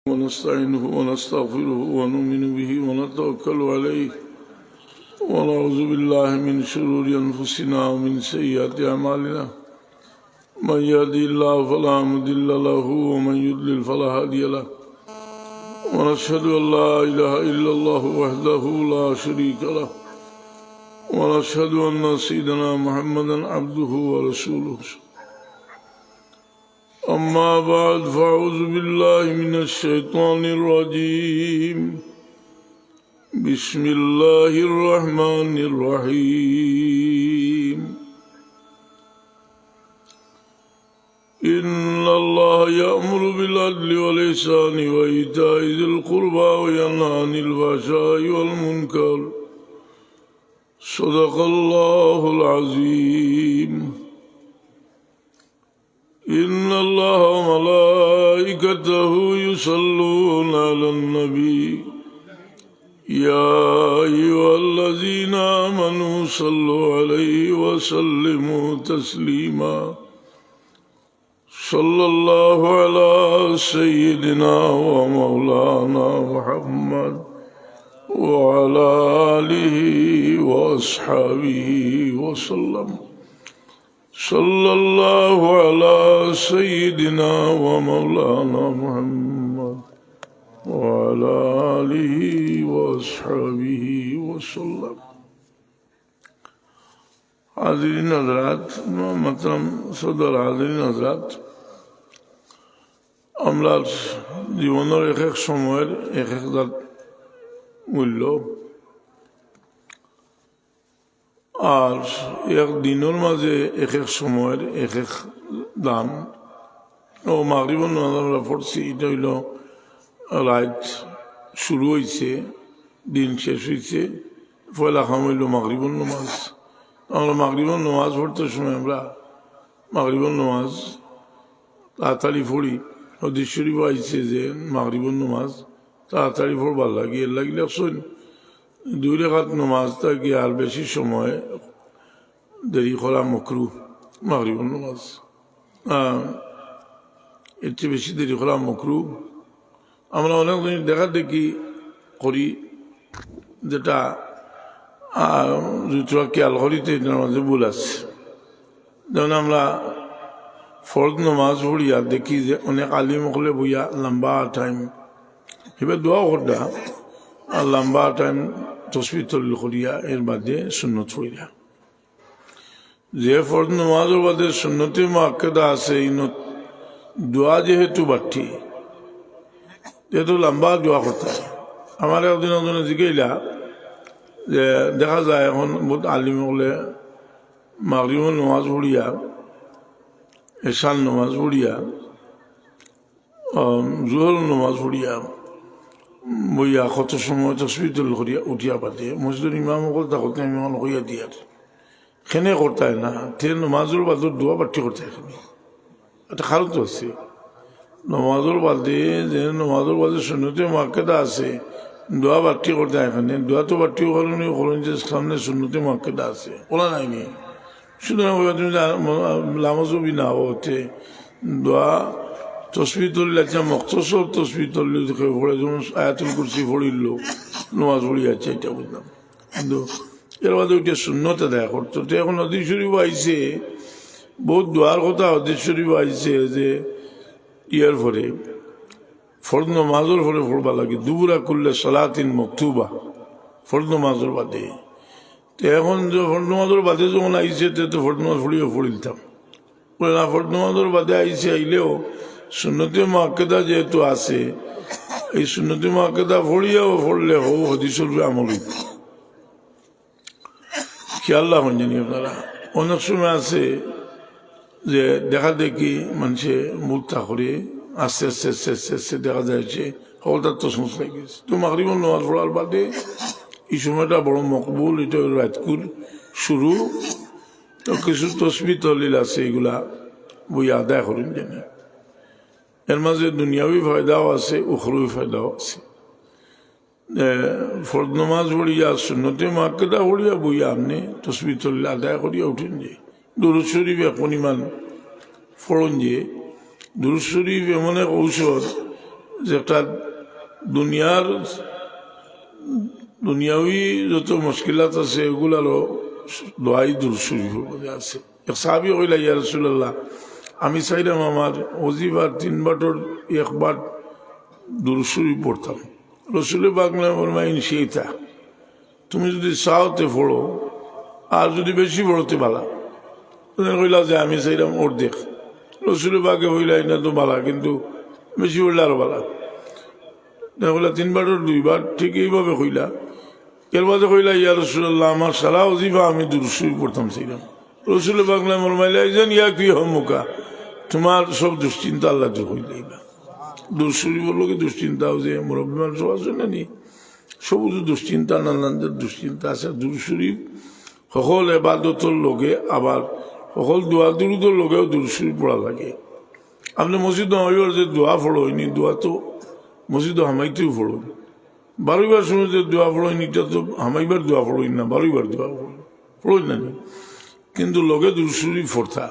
ونستعينه ونستغفره ونؤمن به ونتوكل عليه ونعوذ بالله من شرور أنفسنا ومن سيئات أعمالنا من يهده الله فلا مضل له ومن يضلل فلا هادي له ونشهد أن لا إله إلا الله وحده لا شريك له ونشهد أن سيدنا محمدا عبده ورسوله أما بعد فأعوذ بالله من الشيطان الرجيم بسم الله الرحمن الرحيم إن الله يأمر بالعدل والإحسان وإيتاء ذي القربى وينهى عن الفحشاء والمنكر صدق الله العظيم إن الله وملائكته يصلون على النبي يا أيها الذين آمنوا صلوا عليه وسلموا تسليما صلى الله على سيدنا ومولانا محمد وعلى آله وأصحابه وسلم صلى الله على سيدنا ومولانا محمد وعلى آله وأصحابه وسلم حاضرین حضرات محترم সদর হাজিরিন হযরত আমরা জীবনের এক এক সময়ের এক এক মূল্য আর এক দিনের মাঝে এক এক সময়ের এক এক দাম ও মাগরিবের নামাজ আমরা পড়ছি এটা হইল রাত শুরু হয়েছে দিন শেষ হয়েছে পয়লা খাম হইল মাগরিবের নামাজ আমরা মাগরিবের নামাজ পড়তে সময় আমরা মাগরিবের নামাজ তাড়াতাড়ি পড়ি হাদিস শরীফ আইছে যে মাগরিবের নামাজ তাড়াতাড়ি পড়বার লাগে এর লাগিলে শোন 2 রাকাত নামাজটা কি আর বেশি সময় দেরি করা মাকরুহ মাগরিবের নামাজ এর চেয়ে বেশি দেরি করা মাকরুহ আমরা অনেক জিনিস দেখা দেখি করি যেটা তোরা খেয়াল করিতে এটার মাঝে ভুল আছে যেমন আমরা ফরজ নামাজ পড়িয়া দেখি যে অনেক আলিম হলে বইয়া লম্বা টাইম এবার দোয়া করটা আর লম্বা টাইম তসবিহ তলিল করিয়া এর বাদে সুন্নত পড়িয়া যে ফরজ নামাজের বাদে সুন্নতে মুআক্কাদা আছে দোয়া যেহেতু বাড়তি যেহেতু লম্বা দোয়া করতে হয় আমার একদিন একজনে জিজ্ঞাইলা যে দেখা যায় এখন বহুত আলিম হলে মাগরিবের নামাজ পড়িয়া এশার নামাজ পড়িয়া জোহর নামাজ পড়িয়া বইয়া কত সময় তসবিহ তলিল করিয়া উঠিয়া পাতে মসজিদের ইমাম সকল থাকতে ইমাম হইয়া দিয়ার খেনে করতায় না তে নমাজের বাদে দোয়া বাড়তি করতে এখানে একটা খারত আছে নমাজের বাদে যে নমাজের বাদে সুন্নতে মুআক্কাদা আছে দোয়া বাড়তি করতে এখানে দোয়া তো বাড়তি করেন যে সামনে সুন্নতে মুআক্কাদা আছে ওলা নাইনি সুতরাং তুমি লামজবি না হতে দোয়া তসবিহ তলিল আছে মখতসর তসবিহ তলিল পড়ে যেমন আয়াতুল কুরসি পড়িল নমাজ পড়ি আছে এটা বুঝলাম কিন্তু এর বাদে ওইটা শূন্যতা দেখা করতো তো এখন হাদিস শরীফ আইছে বহুত দোয়ার কথা হাদিস শরীফ আইছে যে ইয়ার পরে ফরজ নামাজের পরে পড়বা লাগে দুবুরা করলে সালাতিন মকতুবা ফরজ নামাজের বাদে তো এখন যে ফরজ নামাজের বাদে যখন আইছে তো ফরজ নামাজ পড়িও পড়িলতাম না ফরজ নামাজের বাদে আইছে আইলেও সুন্নতে মুআক্কাদা যেহেতু আছে এই সুন্নতে মুআক্কাদা পড়িয়াও পড়লে হো হাদিস শরীফ আমল হইত খেয়াল রাখুন জানি আপনারা অনেক সময় আছে যে দেখা দেখি মানুষে মুক্তা করে আস্তে আস্তে আস্তে আস্তে আস্তে দেখা যাচ্ছে হঠাৎ তো সমস্যা গেছে তো মাগরিবের নামাজ পড়ার বাদে এই সময়টা বড় মকবুল এটা রাতকুর শুরু তো কিছু তসবিহ তলিল আছে এগুলা বই আদায় করুন জানি এর মাঝে দুনিয়াবি ফায়দাও আছে উখরবি ফায়দাও আছে ফরজ নামাজ পড়িয়া সুন্নতে মুআক্কাদা পড়িয়া বইয়া আপনি তসবিহ তলিল আদায় করিয়া উঠেন যে দুরূদ শরীফ পরিমাণ ফড়ন যে দুরূদ শরীফ এমন এক ঔষধ যেটা দুনিয়াবি যত মুশকিলাত আছে এগুলারও দোয়াই দুরশরীফের মধ্যে আছে। এক সাহাবী কইলা, ইয়া রাসূলুল্লাহ, আমি চাইলাম আমার ওজিফার 3 বাটর 1 বার দুরশরীফ পড়তাম। রসুল বাংলা ফরমাইন, সেইটা তুমি যদি চাওতে পড়ো, আর যদি বেশি পড়তে ভালা। কইলা যে আমি চাইলাম অর্ধেক। রসুল বাগে হইলা না তো ভালা, কিন্তু বেশি পড়লে আরো ভালা। কইলা 3 বাটর 2 বার, ঠিক এইভাবে কইলা। এর বাদে কইলা, ইয়া রাসূলুল্লাহ, আমার সারা ওজিফা আমি দুরশরীফ পড়তাম চাইলাম। রসুল বাংলা ফরমাইলা, ইজান ইয়া কি হমুকা, তোমার সব দুশ্চিন্তা আল্লাহ দূর হয়ে যাইবা। দুরশরীফের লোকে দুশ্চিন্তা যে মুরব্বী মানুষ আছে না নি, সবুজ দুশ্চিন্তা, নানানদের দুশ্চিন্তা আছে। দুরশরীফ সকল এবাদতর লোকে, আবার সকল দোয়া দুরুদর লোকেও দুরশরীফ পড়া লাগে। আপনি মসজিদ হামাইবার যে দোয়া পড়ো হয়নি, দোয়া তো মসজিদ হামাইতেও পড়ো। 12 বার সময় যে দোয়া পড়ো হয়নি, এটা তো হামাইবার দোয়া পড়ো না, 12 বার দোয়া পড়ো না। কিন্তু লোকে দুরশরীফ পড়তা,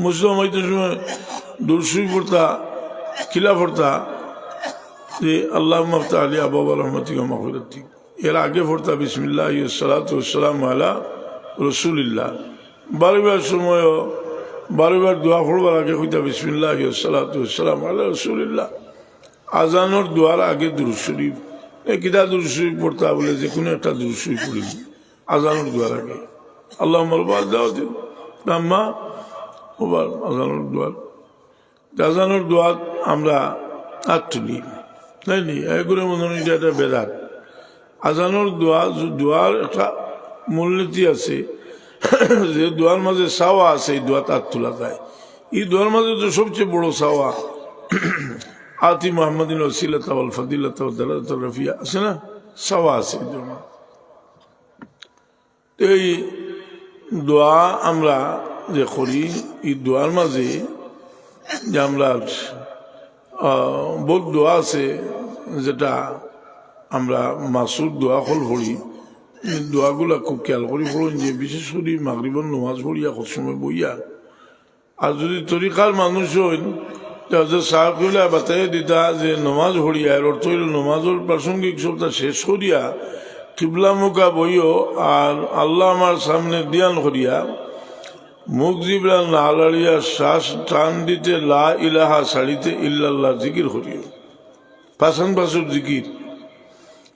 মসজিদ হামাইতে সময় দুরশরীফ পড়তা, কিলা পড়তা যে আল্লাহ মাফতা আলী আবাবা রহমতিকা মাগফিরাতিক। এর আগে পড়তা বিসমিল্লাহ সালাতু ওয়াসসালামু আলা রাসূলিল্লাহ। 12 বার সময়ও 12 বার দোয়া পড়বার আগে কইতা বিসমিল্লাহ সালাতু ওয়াসসালামু আলা রাসূলিল্লাহ। আজানোর দোয়ার আগে দুরূদ শরীফ, কিতা দুরূদ শরীফ পড়তা বলে যে কোনো একটা দুরূদ শরীফ পড়ি আজানোর দোয়ার আগে। আল্লাহ মারবার দাও দিন আম্মা ওবার আজানোর দোয়ার। আজানোর দোয়া আমরা হাত তুলি, তাই নি? এগুলো মনে হয় এটা একটা বেদাত। আজানোর দোয়ার একটা মূলনীতি আছে, যে দোয়ার মাঝে সাওয়া আছে, এই দোয়া হাত তোলা যায়। এই দোয়ার মাঝে তো সবচেয়ে বড় সাওয়া আতি মুহাম্মাদিন ওয়াসিলাত ওয়াল ফাদিলাত ওয়াদ দারাজাত রাফিয়া আছে না, সাওয়া আছে। এই দোয়া আমরা যে করি, এই দোয়ার মাঝে যে আমরা বহুত দোয়া আছে, যেটা আমরা মাসুদ দোয়া হল পড়ি। দোয়াগুলা খুব খেয়াল করি পড়ুন, যে বিশেষ করে মাগরিবের নামাজ পড়িয়া কত সময় বইয়া। আর যদি তরিকার মানুষ হইন, সাহেব কইলা বাতাই দিতা যে নমাজ পড়িয়া, এর অর্থ হইল নমাজের প্রাসঙ্গিক সবটা শেষ করিয়া কিবলা মুখা বইও, আর আল্লাহ আমার সামনে দিয়ান করিয়া মুখ জিবরা না লড়িয়া শ্বাস টান দিতে লা ইলাহা ছাড়িতে ইল্লাল্লাহ জিকির করিও। পাশান পাশর জিকির,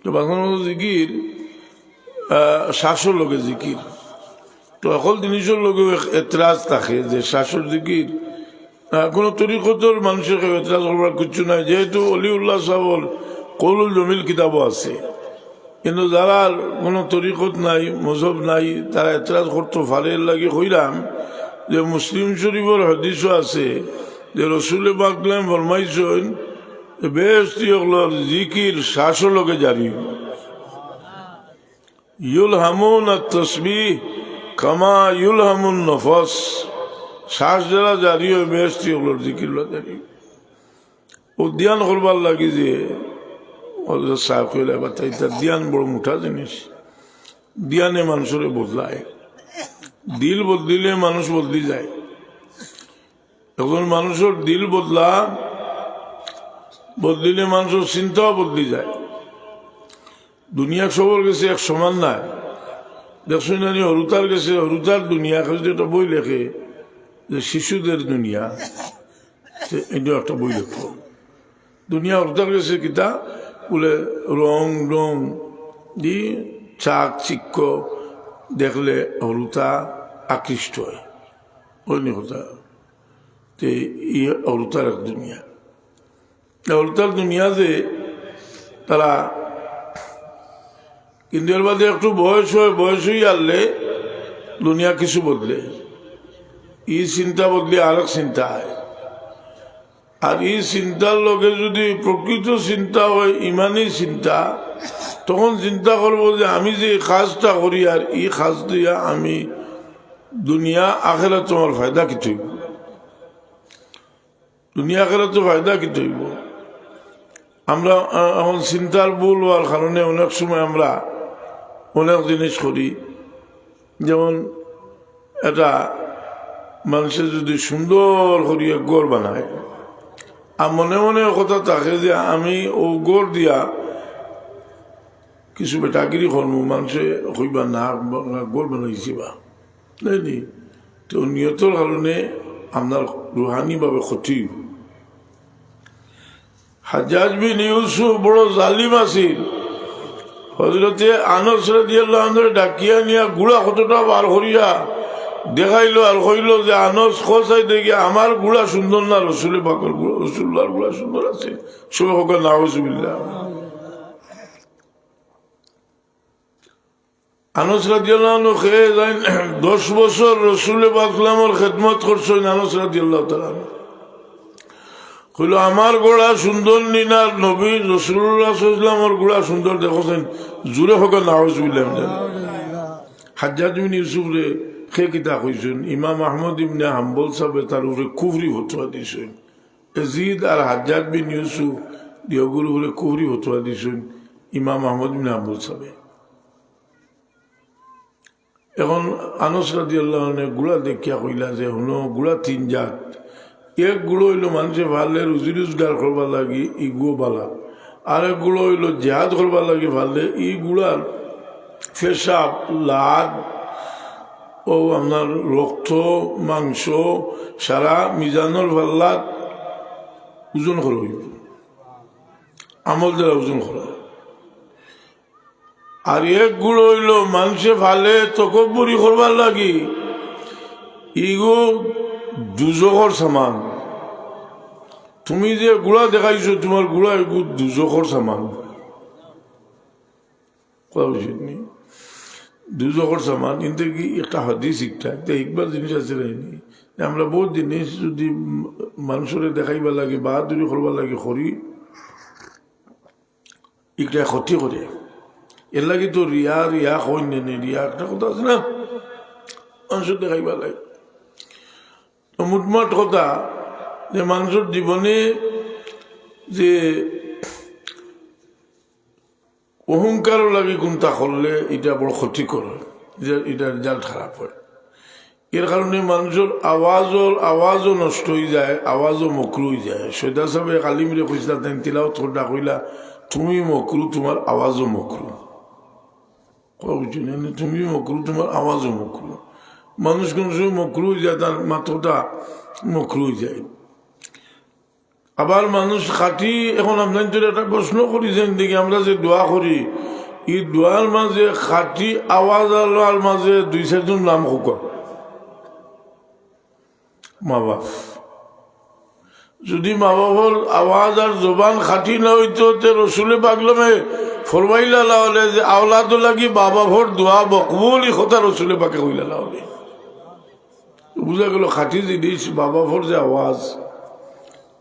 তো পাশান পাশর জিকির শ্বাসর লোকে জিকির। তো অকল জিনিসের লোকে এতরাজ থাকে যে শ্বাসর জিকির কোনো তরিকতর মানুষের এতরাজ করবার কিছু নাই, যেহেতু অলিউল্লাহ সাহর কৌলুল জমিল কিতাবও আছে। কিন্তু যারা কোনো তরিকত নাই, মজহব নাই, তারা এতরাজ করতে পারে। লাগে কইলাম যে মুসলিম শরীফের হাদিসও আছে যে রসুল পাকলাম ফরমাইছেন বেহেশতি হলোর জিকির শ্বাসর লোকে জারি। ইউলহামুন আত-তাসবিহ কামা ইউলহামুন নফস। শ্বাস যারা জারি হয় বেহেশতি হলোর জিকির জারি। উদ্যান করবার লাগে যে সাহেব কইলা বাতাই, তার ধ্যান বড় মোটা জিনিস। ধ্যানে মানুষের বদলায়, দিল বদলিলে মানুষ বদলি যায়। এখন মানুষের দিল বদলিলে মানুষের চিন্তাও বদলি যায়। দুনিয়া সবর গেছে এক সমান নাই। দেখছেন জানি হরুতার গেছে, হরুতার দুনিয়া যদি একটা বই লেখে যে শিশুদের দুনিয়া, এটাও একটা বই লেখ। দুনিয়া হরুতার গেছে কিতা বলে রং দি চাক চিক্ক দেখলে হরুতা আকৃষ্ট হয়, ওই কথা। তো এই হরুতার এক দুনিয়া, হরুতার দুনিয়া যে তারা, কিন্তু এর বাদে একটু বয়স হয়ে আনলে দুনিয়া কিছু বদলে, ই চিন্তা বদলে আর এক চিন্তা হয়। আর এই চিন্তার লগে যদি প্রকৃত চিন্তা হয়, ইমানি চিন্তা, তখন চিন্তা করবো যে আমি যে কাজটা করি, আর এই কাজ দিয়া আমি দুনিয়া আখেরা তোমার ফায়দা কি হইব, দুনিয়া আখেরা তো ফায়দা কি হইব। আমরা এখন চিন্তার ভুল হওয়ার কারণে অনেক সময় আমরা অনেক জিনিস করি। যেমন এটা মানুষের যদি সুন্দর করিয়া ঘর বানায়, আর মনে মনে কথা থাকে যে আমি ও গড় দিয়া কিছু বেটাগিরি করবো, মানুষে হইবা না গড় বানাইছি বা নি, তো নিয়তর কারণে আপনার রুহানিভাবে ক্ষতি। হাজ্জাজ বিন ইউসুফ বড় জালিম আছিল। হযরতে আনস রাদিয়াল্লাহু আনহু ডাকিয়া নিয়া গুড়া কতটা বার করিয়া দেখাইলো আর কইল যে আনস খোঁচাই দেখি আমার গুড়া সুন্দর না রসুলের পাকের গুড়া, রসুল্লাহর গুড়া সুন্দর আছে। সবে হোক নাউজুবিল্লাহ। আনস রাদিয়াল্লাহু আনহু খেয়ে যাই 10 বছর রসুলের পাকলামর খেদমত করছেন। আনস রাদিয়াল্লাহু তাআলা কইল আমার গোড়া সুন্দর নি না নবী রাসূলুল্লাহ সাল্লাল্লাহু আলাইহি ওয়াসাল্লামের গোড়া সুন্দর দেখছেন। জুড়ে হোক নাউজুবিল্লাহ। হাজ্জাজ বিন ইউসুফ রে খে কিতা কইছেন, ইমাম আহমদ ইবনে হাম্বল সাহেব তার উপরে কুফরি ফতোয়া দিয়েছেন। ইয়াজিদ আর হাজ্জাজ বিন ইউসুফ দিওগুর উপরে কুফরি ফতোয়া দিয়েছেন ইমাম আহমদ ইবনে হাম্বল সাহেব। এখন আনস রাদিয়াল্লাহু আনহু গুড়া দেখিয়া কইলা যে হুনো গুড়া 3 জাত। এক গুঁড়ো হইল মানুষে ভালে রুজি রোজগার করবার লাগে, ই গুঁড়ো বালা। আরেক গুঁড়ো হইল জেহাদ করবার লাগে ভালে, ই গুড়ার পেশাব লাদ ও আপনার রক্ত মাংস সারা মিজানুল ভাল্লাত ওজন করা হইব, আমল দ্বারা ওজন করা। আর এক গুঁড়ো হইল মানুষে ভালে তকব্বুরি করবার লাগি, ইগো দুজখর সামান। তুমি যে গুড়া দেখাইছো তোমার গুড়া এগু দুজখর সামান, কথা বুঝিনি, দুজখর সামান। কিন্তু কি একটা হাদিস একটা একবার জিনিস আছে নাইনি, আমরা বহুত জিনিস যদি মানুষের দেখাইবা লাগে বাহাদুরি করবার লাগে করি, একটা ক্ষতি করে। এর লাগে তো রিয়া রিয়া কইন নেই, রিয়া একটা কথা আছে না, মানুষের দেখাইবা লাগে। তো মোটমাট কথা যে মানুষের জীবনে যে অহংকারও লাগে কোনটা করলে এটা বড় ক্ষতি করে, এটা রেজাল্ট খারাপ হয়। এর কারণে মানুষের আওয়াজও নষ্ট হয়ে যায়, আওয়াজও মকরু হয়ে যায়। সৈদা সাহেব কালিমরে কইসলা তাই তিলাও থোড়া কইলা তুমি মকরু তোমার আওয়াজও মকরু, বুঝছেন? তুমি মকরু তোমার আওয়াজও মকরু। মানুষ কোন সময় মকরু হয়ে যায়, তার মাথাটা মকরু হয়ে যায়। আবার মানুষ খাটি, এখন আপনার যদি একটা প্রশ্ন করেছেন দেখি আমরা যে দোয়া করি, এই দোয়ার মাঝে খাটি আওয়াজ আল্লাহর মাঝে 2-4 জন নাম হোক মা বাপ। যদি মা বাবার আওয়াজ আর জবান খাটি না হইতো তে রসুলে পাগলামে ফরমাইলা হলে যে আওলাদ লাগি বাবা ভোর দোয়া বকবুল কথা রসুলে পাকে হইলা হলে বুঝা গেল খাটি জিনিস বাবা ভোর যে আওয়াজ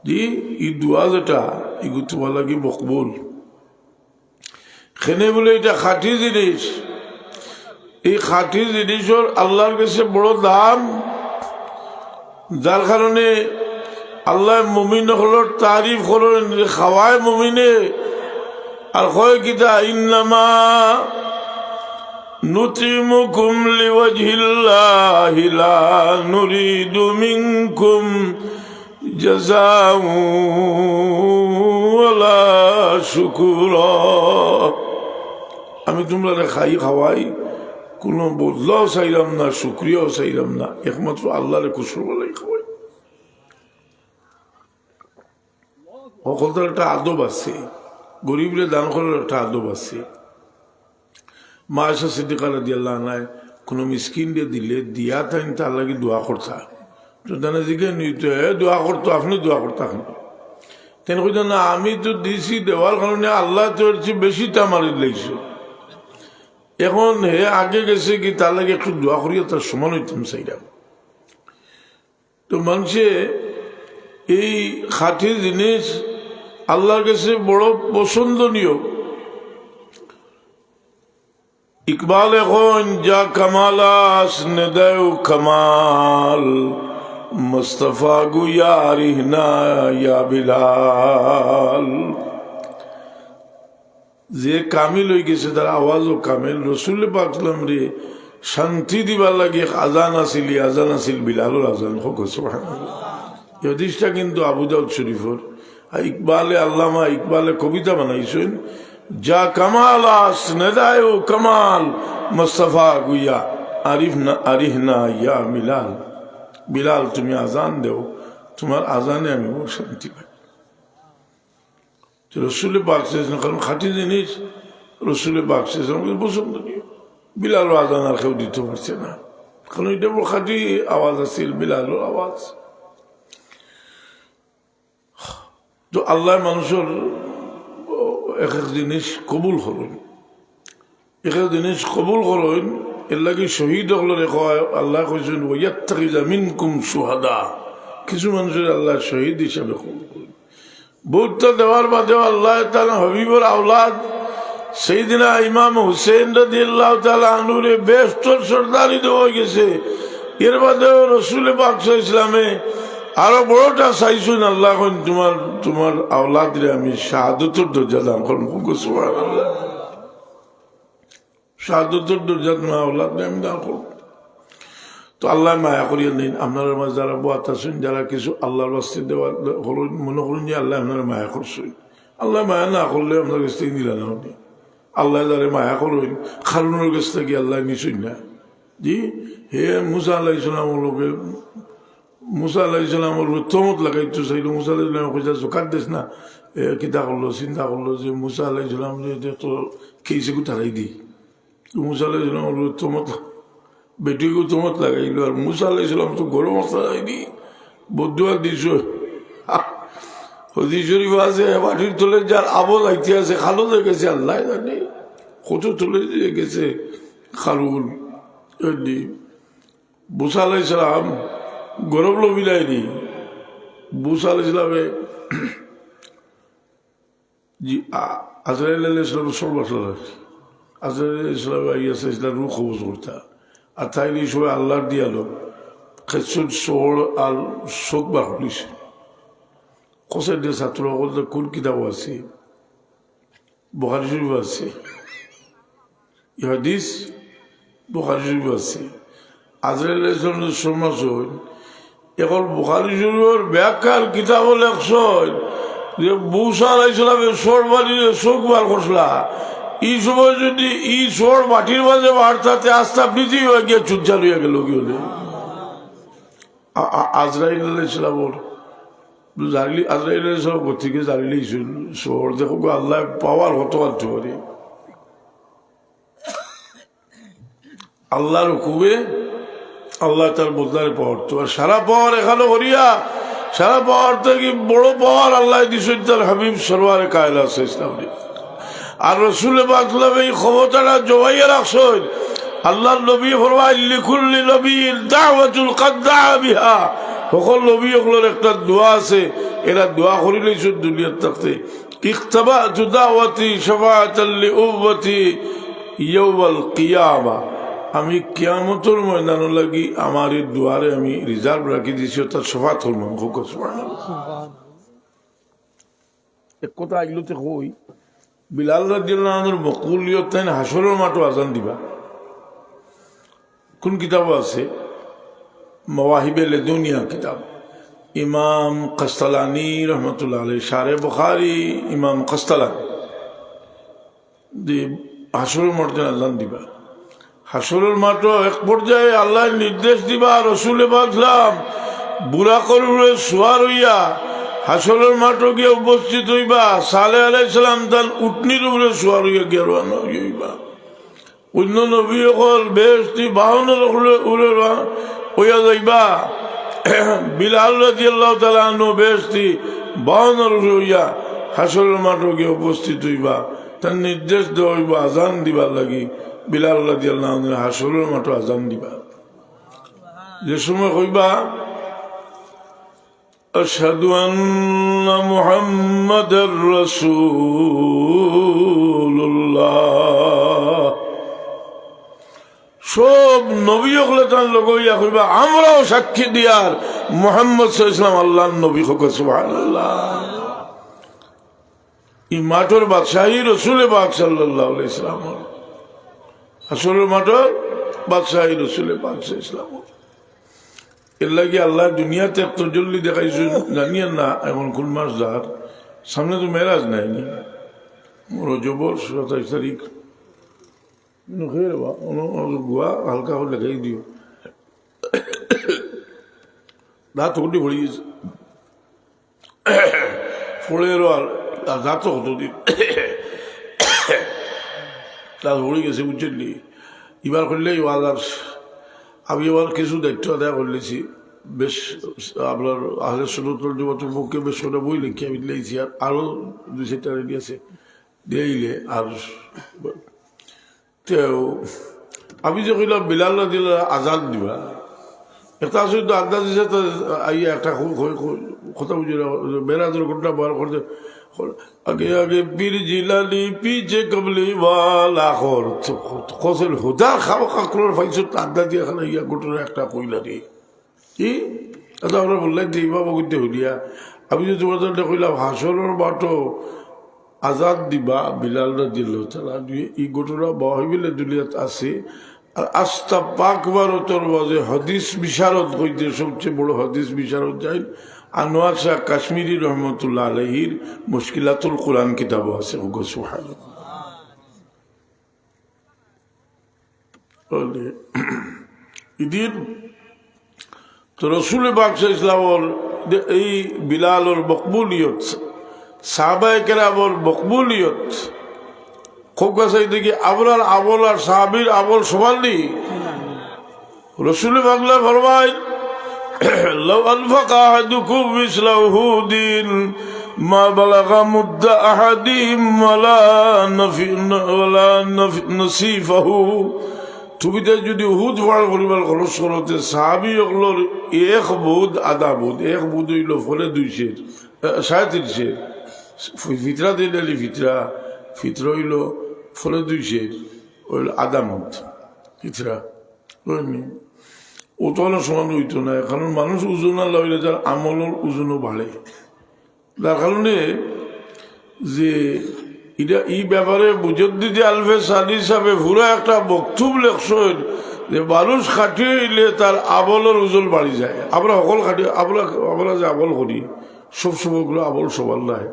জি ই দোয়া যেটা এগু তোমার লাগি বকবুল খেনে বলে এটা খাটি জিনিস। এই খাটি জিনিসের আল্লাহর কাছে বড় দাম, যার কারণে আল্লাহ মুমিন হলোর তারিফ করেন, খাওয়ায় মুমিনে আর কয় কিতা ইন্নামা নুতিমুকুম লিওয়াজহিল্লাহি লা নুরিদু মিনকুম জাযাআন ওয়ালা শুকুরা। আমি তোমরা খাওয়াই কোনো বদলাও চাইলাম না, শুক্রিয়াও চাইলাম না, একমাত্র আল্লাহরে খুশি বলাই খাওয়াই। সকলটার একটা আদব আছে, গরিবরে দান করার একটা আদব আছে। মা আয়েশা সিদ্দিকা রাদিয়াল্লাহু আনহা কোনো মিসকিন দিয়ে দিলে দিয়া তাই তার লাগে দোয়া করতা, তো জানা জিজ্ঞে নিতে দোয়া করতো, আপনি দোয়া করতেন তেন কইত না আমি তো দিছি দেওয়ার কারণে আল্লাহ তোর চেয়ে বেশি তামারি লাগছে। এখন হে আগে গেছে কি তার লাগে একটু দোয়া করিয়া তার সমান হইতাম চাইলাম। তো মানুষে এই খাঁটি জিনিস আল্লাহর কাছে বড় পছন্দনীয়। ইকবাল এখন যা কামালাস নেদায়ু কামাল মুস্তফা গুয়ারিহনা ইয়া বিলাল। যে কামিল হয়ে গেছে তার আওয়াজও কামিল। রসুল পাক সাল্লাল্লাহু আলাইহি রে শান্তি দিবার লাগে আজান আছিল বিলালুর আজান হোক সুবহানাল্লাহ। এই হাদিসটা কিন্তু আবু দাউদ শরীফের ইকবালে আল্লামা ইকবালে কবিতা বানাইছেন, যা কামাল আস নেদায় কামাল মুস্তাফা গুইয়া আরিফ না আরিহ না ইয়া বিলাল। বিলাল তুমি আজান দেও, তোমার আজানে আমি বড় শান্তি পাই। রসুল পাক চেয়েছেন, কারণ খাঁটি জিনিস রসুল পাক চেয়েছেন আমাকে পছন্দ নিয়ে। বিলালও আজান আর কেউ দিতে পারছে না, কারণ এটা বড় খাঁটি আওয়াজ আছিল বিলালের আওয়াজ। তো আল্লাহ মানুষের এক এক জিনিস কবুল করেন, এক এক জিনিস কবুল করেন। এর লাগে শহীদ হলে আল্লাহ কইছেন ওয়াত্তাখিযা মিনকুম শুহাদা, কিছু মানুষের আল্লাহ শহীদ হিসাবে কবুল করেন। ভোটটা দেওয়ার বাদেও আল্লাহ তাআলা হাবিবুর আওলাদ সেইদিনা ইমাম হুসেন রাদিয়াল্লাহু তাআলা আনহুরে বেশতর সরদারি দেওয়া গেছে। এর বাদেও রসুল পাক সাল্লাল্লাহু আলাইহি ওয়াসাল্লামে আরো বড়টা চাইছুন, আল্লাহ তোমার তোমার আওলাদরে আমি শাহাদতের দরজা দান করব। সুবহানাল্লাহ, শাহাদতের দরজা তোমার আওলাদরে আমি দান করব। তো আল্লাহ মায়া করিয়ে নিন। আপনার মাঝে যারা বাত আছেন, যারা কিছু আল্লাহর বাস্তে দেওয়া হলেন, মনে করুন যে আল্লাহ আপনারা মায়া করছেন। আল্লাহ মায়া না করলে আপনার কাছ থেকে নিলেন আপনি। আল্লাহ যারা মায়া করবেন খারুনের কাছ থেকে আল্লাহ নিশুন না। জি, হে মুসা আলাইহিস সালামের লোকে, মুসা আলাইহিস সালামের তহমত লাগাইতো চাইল। মুসা আলাইহিস সালাম কইতা জোকাত দিস না, কিতা করলো চিন্তা করলো যে মুসা আলাইহিস সালাম যে তো খেয়েছে তারাই দিই। মুসা আলাইহিস সালামের তহমত বেটিকে তহমত লাগাইল, আর মুসা আলাইহিস সালাম তো গরম অবস্থা যায়নি, বদুয়া দিছ। হদিস শরীফ আছে মাটির তলে যার আবল আইতে আছে খালো গেছে, আল্লাহ জানে কত তলে গেছে খালুল। মুসা আলাইহিস সালাম গরম লবিলায়নি। মুসা আলাইহিস সালামে জি আজরাইল আলাইহিস সালাম সর্বসল আজরাইল আলাইহিস সালাম আইয়াছে ইসলাম রুখ কবজ করতা, আর তাই এই সময় আল্লাহর দিয়ালো খেসুর সোহর আর শোক বার হলিছে। কোসের দিয়ে ছাত্র কোন কিতাব আছে, বুখারী শরীফ আছে, হাদিস বুখারী শরীফ আছে। আজরাইল আলাইহিস সালামের সমাজ এখন বুখারী শরীফের ব্যাখ্যার কিতাব লেখছেন যে মুসা আলাইহিস সালামের সোর বাড়ির শোক বার করছিলা। এই সময় যদি এই সোর মাটির মাঝে বাড়তাতে আস্তা পৃথিবী হয়ে গিয়ে চুচ্চা লইয়া গেল কি হলে আজরাইল আলাইহিস সালামের আজরাইল আলাইহিস সালাম থেকে জানিলেই সোর দেখো আল্লাহ পাওয়ার হতো আনতে পারে। আল্লাহর হুকুমে আল্লাহ তার বদলার পাওয়ার তো, আর সারা পাওয়ার এখানে করিয়া সারা পাওয়ার থেকে বড় পাওয়ার আল্লাহ দিছেন তার হাবিব সরওয়ারে কায়নাত ইসলাম। আর রসুল পাক এই ক্ষমতাটা জমাইয়া রাখছেন। আল্লাহর নবী ফরমায় লিকুল্লি নবীর দাওয়াতুল কাদ দাআ বিহা, সকল নবী সকলের একটা দোয়া আছে, এরা দোয়া করিলেই শুধু দুনিয়ার থাকতে। ইখতাবাতু দাওয়াতি শাফাআতাল লিউম্মতি ইয়াউমাল কিয়ামা, আমি কিয়ামতের ময়দানে লাগি আমার এই দুয়ারে আমি রিজার্ভ রাখি দিছি, তার শফাত হল মান খুব এক কথা আইলতে কই বিলাল রাদিয়াল্লাহু আনহুর মকবুলিয়ত তাই হাসরের মাঠে আজান দিবা। কোন কিতাব আছে মাওয়াহিবে দুনিয়া কিতাব, ইমাম কাস্তালানি রহমতুল্লাহ আলাইহি শারে বুখারী, ইমাম কাস্তালানি হাসরের মাঠে আজান দিবা। হাসরের মাঠে এক পর্যায়ে আল্লাহ নির্দেশ দিবা রসুল পাকলাম বুড়া করে শোয়ার হইয়া হাসরের মাঠে গিয়ে উপস্থিত হইবা। সালেহ আলাইহিস সালাম তার উটনির উপরে শোয়ার হইয়া গিয়ে রওনা হইবা। অন্য নবী সকল বেহেশতি বাহনের উড়ে হইয়া যাইবা। বিলাল রাদিয়াল্লাহু তাআলা আনহু বেহেশতি বাহনের উপরে হইয়া হাসরের মাঠে গিয়ে উপস্থিত হইবা। তার নির্দেশ দেওয়া হইবা আজান দিবার লাগি। বিলাল রাদিয়াল্লাহু আনহু হাসরের মাঠে আজান দিবা। যে সময় কইবা আশহাদু আন্না মুহাম্মাদার রাসূলুল্লাহ, সব নবী হলে তার লোক হইয়া কইবা আমরাও সাক্ষী দিয়ার মুহাম্মদ সাল্লাল্লাহু আলাইহি ওয়াসাল্লাম আল্লাহর নবী হোক। সুবহানাল্লাহ। এই মাঠের বাদশাহী রসুল পাক সাল্লাল্লাহু আলাইহি ওয়াসাল্লাম, হাসরের মাঠের বাদশাহী রসুল পাক সাল্লাল্লাহু আলাইহি ওয়াসাল্লাম। এর লাগে আল্লাহ দুনিয়াতে তজল্লি দেখাইছেন জানিয়েন না, এমন কোন মাস যার সামনে তো মেরাজ নাই নি রজবর 27 তারিখ গুয়া হালকা করে লেখাই দিও দাঁত উঠে ভরে গেছে ফোড়েরও আর দাঁত তো কতদিন দাঁত ভরে গেছে বুঝছেন নি এবার করলে আল্লাহর আমি এবার কিছু দায়িত্ব আদায় করলেছি বেশ আপনার আহলে সুন্নাতুল জামাতের পক্ষে বেশ ওটা বই লিখি আমি লিখেছি আর আরও 2-4টা রেডি আছে দিলে আর তো আমি যে কইলাম বিলাল দিল আজাদ দিবা একটা আসলে আন্দাজ দিছে তো আইয়া একটা কথা বুঝে মেরাজের ঘটনা বার করতে আগে আগে পীর জিলানি পিছে কবলি ওয়ালা খর কসল হুদা খাওয়া কাকড়ের ফাইছো আন্দাজ দিয়ে এখানে ইয়া ঘটনা একটা কইলা রে কি এটা আমরা বললাম যে ইমাম করতে হইলিয়া আমি যে তোমার কইলাম হাসনের বাটো আজাদ দিবা বিলাল দিল তারা এই ঘটনা বহিবিলে দুলিয়াত আছে আর আস্তা পাক ভারতের মাঝে হদিস বিশারদ কইতে সবচেয়ে বড় হদিস বিশারদ যাই আনোয়ার শাহ কাশ্মীরি রহমতুল্লাহ আলহির মুশকিলাতুল কোরআন কিতাব আছে ইদিন তো রসুল বাদশাহ ইসলামর এই বিলালর মকবুলিয়ত সাহাবায়ে কেরামর মকবুলিয়ত খুব কাছে দেখি আপনার আমল আর সাহাবীর আমল সমান নেই রসুল বাংলা ফরমায় লাউ আনফাকা আহাদুকুম মিসলা উহুদিন মা বালাগা মুদ্দা আহাদিহিম ওয়ালা নসিফাহু তুমি যদি উহুদ পাহাড় পরিবার খরচ করতে সাহাবি হলোর 1 বুদ আধা বুদ 1 বুদ হইল ফলে 200 37 ফিতরা দিলে ফিতরা হইল ফলে 200 হইল আধা মুদ ফিতরা ও তো সমান হইতো না কারণ মানুষ ওজন লইলে তার আমলের ওজনও বাড়ে তার কারণে যে এটা এই ব্যাপারে মুজদ্দিদ আলফে সাদি সাহেব পুরো একটা বক্তব্য লেখছেন যে মানুষ খাটিয়ে হইলে তার আমলের ওজন বাড়ি যায় আমরা সকল খাটিয়ে আমরা যে আমল করি সব সময়গুলো আমল সবার নাই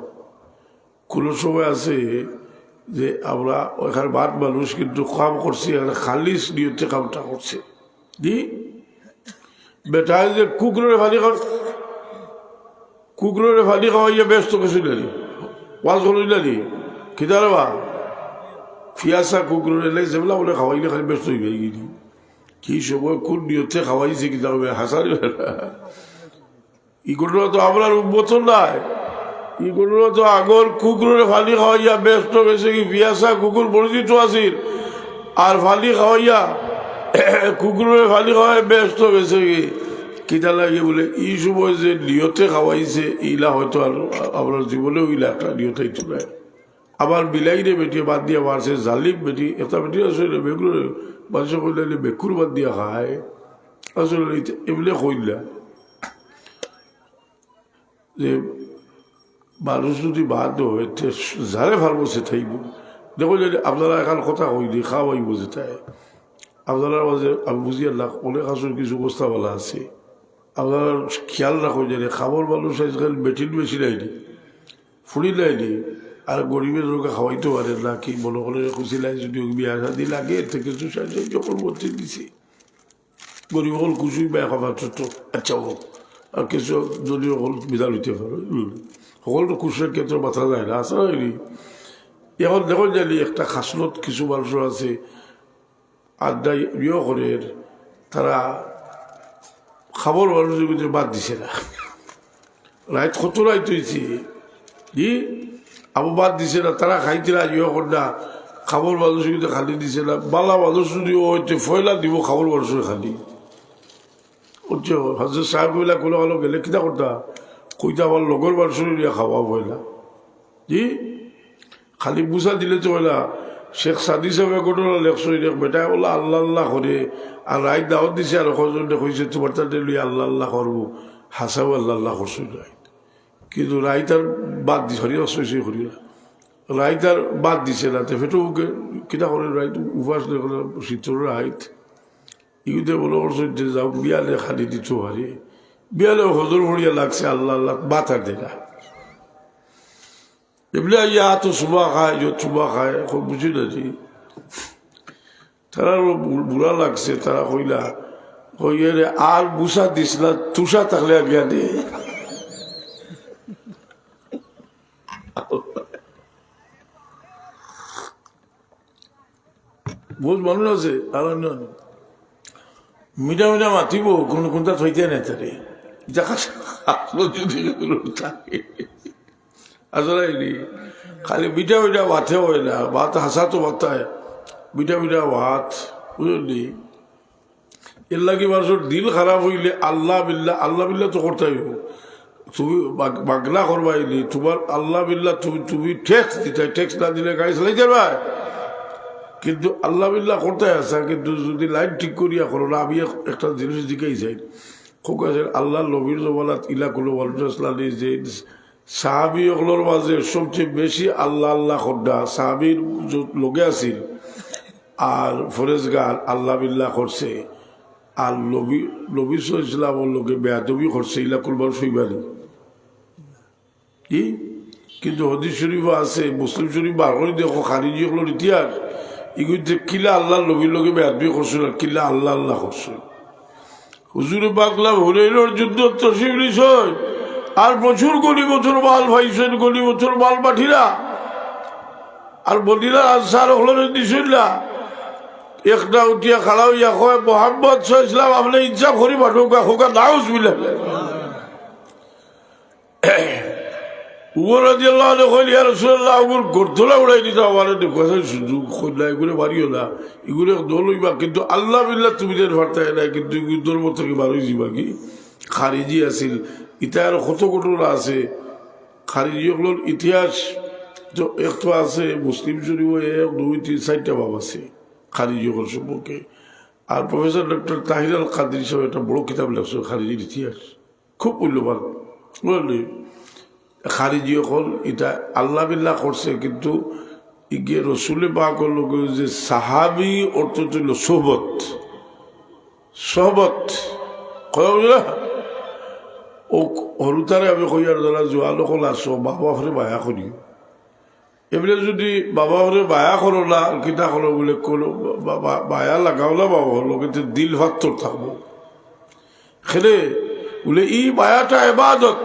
কোনো সময় আছে যে আমরা ওখানে বাদ মানুষ কিন্তু কাম করছি এখানে খালিস নিয়তে কামটা করছে দি বেটায় যে কুকুরের ফালি খাওয়াইয়া ব্যস্ত কিছু নেই ওয়াজ করিলানি কিতারে বা ফিয়াসা কুকুরের এলে যেগুলা বলে খাওয়াইলে খালি ব্যস্ত হইবে গিয়ে কি সময় কোন নিয়তে খাওয়াইছে কিতা হবে হাসারি ই ঘটনা তো আপনার উন্মোচন নাই ই ঘটনা তো আগর কুকুরের ফালি খাওয়াইয়া ব্যস্ত গেছে কি ফিয়াসা কুকুর পরিচিত আছিল আর ফালি খাওয়াইয়া কুকুরের ফালি খাওয়াই ব্যস্ত গেছে কি কিতা লাগে বলে এই সময় যে নিয়তে খাওয়াইছে ইলা হয়তো আর আপনার জীবনেও ইলা একটা নিয়ত হইতো না আবার বিলাইরে বেটি বাদ দিয়া মারছে জালিম বেটি এটা বেটি আসলে বেগুলো মানুষ কইলে বেকুর বাদ দিয়া খায় আসলে এগুলো কইলা যে মানুষ যদি বাদ হয় যারে ভাল বসে থাকব দেখো যদি আপনারা এখন কথা কই দিয়ে খাওয়াইব যেটাই আপনারা মাঝে আমি বুঝি আল্লাহ অনেক আসলে কিছু অবস্থা বলা আছে আপনারা খেয়াল রাখো যে খাবার মানুষ আজকাল বেটিন বেশি লাইনি ফুড়ি লাইনি আর গরিবের লোকে খাওয়াইতে পারে না কি মনে করে খুশি লাগে যদি বিয়া শাদি লাগে এর থেকে কিছু সাহায্য করতে দিছি গরিব হল খুশি বা খাবার ছোট আচ্ছা হোক আর কিছু যদি হল বিদাল হইতে পারে সকলটা খুশির ক্ষেত্রে মাথা যায় না আসা হয়নি এখন দেখো জানি একটা খাসলত কিছু মানুষ আছে আড্ডা ইয়ে করে তারা খাবার মানুষের ভিতরে বাদ দিছে না রাইত কত রাইত হয়েছে জি আবু বাদ দিছে না তারা খাইতে না ইয়ে কর না খাবার মানুষের ভিতরে খালি দিছে না বালা মানুষ যদি হইতে ফয়লা দিব খাবার মানুষের খালি হচ্ছে হজরত সাহেব কইলা কোনো ভালো গেলে কিতা করতা কইতা আমার লগর মানুষের নিয়ে খাওয়া ফয়লা জি খালি বুঝা দিলে তো হইলা শেখ সাদি সাহেব ঘটনা লেখছ বেটা বলে আল্লাহ আল্লাহ করে আর রাইত দাওয়াত দিছে আর কজনে কইছে তোমার তাতে লই আল্লাহ আল্লাহ করবো হাসাও আল্লাহ আল্লাহ করছো রাইত কিন্তু রাইত আর বাদ দিছে হরি অসইছে করি না রাইত আর বাদ দিছে না তো ফেটো কিতা করে রাইত উপাস করে শীতর রাইত ইউতে বলে করছো যে যাও বিয়ালে খালি দিত হারি বিয়ালে হজর ভরিয়া লাগছে আল্লাহ আল্লাহ বাতার দেখা এগুলো ইয়া তো চুবা খায় যত চুবা খায় খুব বুঝি নাছি তারা বুড়া লাগছে তারা কইলা কইয়ে রে আর বুসা দিস না তুষা থাকলে গিয়া দে বহুত মানুষ আছে আর মিঠা মিঠা মাতিব কোন কোনটা থইতে নাই তারে যদি থাকে আসলে খালি মিঠা মিঠা ভাতে হয় না ভাত হাসা তো ভাত হয় মিঠা মিঠা ভাত বুঝলি এর লাগে মানুষের দিল খারাপ হইলে আল্লাহ বিল্লাহ তো করতে হইব তুমি বাগলা করবাইলি তোমার আল্লাহ বিল্লাহ তুমি ট্যাক্স দিতে ট্যাক্স না দিলে গাড়ি চালাই যাবে কিন্তু আল্লাহ বিল্লাহ করতে আসা কিন্তু যদি লাইন ঠিক করিয়া করো না আমি একটা জিনিস দিকেই চাই খুব আছে আল্লাহ নবীর জমানাত ইলা কোনো বলসালি যে সাহাবি ওগুলোর মাঝে সবচেয়ে বেশি আল্লাহ আল্লাহ খোদ্দা সাহাবির লোকে আছিল আর ফরেজগার আল্লাহ বিল্লাহ করছে আর নবী ইসলামের লোকে বেয়াদবি করছে ইলা করবার সইবানি কি কিন্তু হদিস শরীফ আছে মুসলিম শরীফ বার করে দেখো খারিজি ওগুলোর ইতিহাস এগুলি কিলা আল্লাহ নবীর লোকে বেয়াদবি করছে না কিলা আল্লাহ আল্লাহ করছে হুজুরে পাকলা হুরের যুদ্ধ তসিব নিশ্চয় আর প্রচুর গলি বছর মাল ভাইছেন গলি বছর মাল পাঠিরা আর বলিরা আনসার হলেন দিছিলা একটা উঠিয়া খাড়া হইয়া কয় মোহাম্মদ ইসলাম আপনি ইচ্ছা করি পাঠুকা হোকা নাউজ বিলে উড়াই দিতে আমার এগুলো বাড়িও না এগুলো দলইবা কিন্তু আল্লাহ বিল্লাহ তুমি ভারতায় নাই কিন্তু তোর মতো কি বারোই যাবা কি খারিজি আছিল ইটা আর কত ঘটনা আছে খারিজি ওগুলোর ইতিহাস তো একটু আছে মুসলিম শরীফ 1 2 3 4টা ভাব আছে খারিজি ওগুলোর সম্পর্কে আর প্রফেসর ডক্টর তাহির আল কাদরি সাহেব একটা বড় কিতাব লেখছে খারিজির ইতিহাস খুব মূল্যবান বুঝলি খারিজি হল এটা আল্লাহ বিল্লাহ করছে কিন্তু ইগে রসুলে পাকের লোক যে সাহাবি অর্থ ছিল সোহবত সহবত ও হরুতারে আমি কইয়ার দ্বারা জোয়া লোক আসো বাবা হরে বায়া করি এবারে যদি বাবা হরে বায়া করো না কিতা করো বলে কোনো বায়া লাগাও না বাবা হলো কিন্তু দিল ভাত্তর থাকবো খেলে বলে ই বায়াটা এবাদত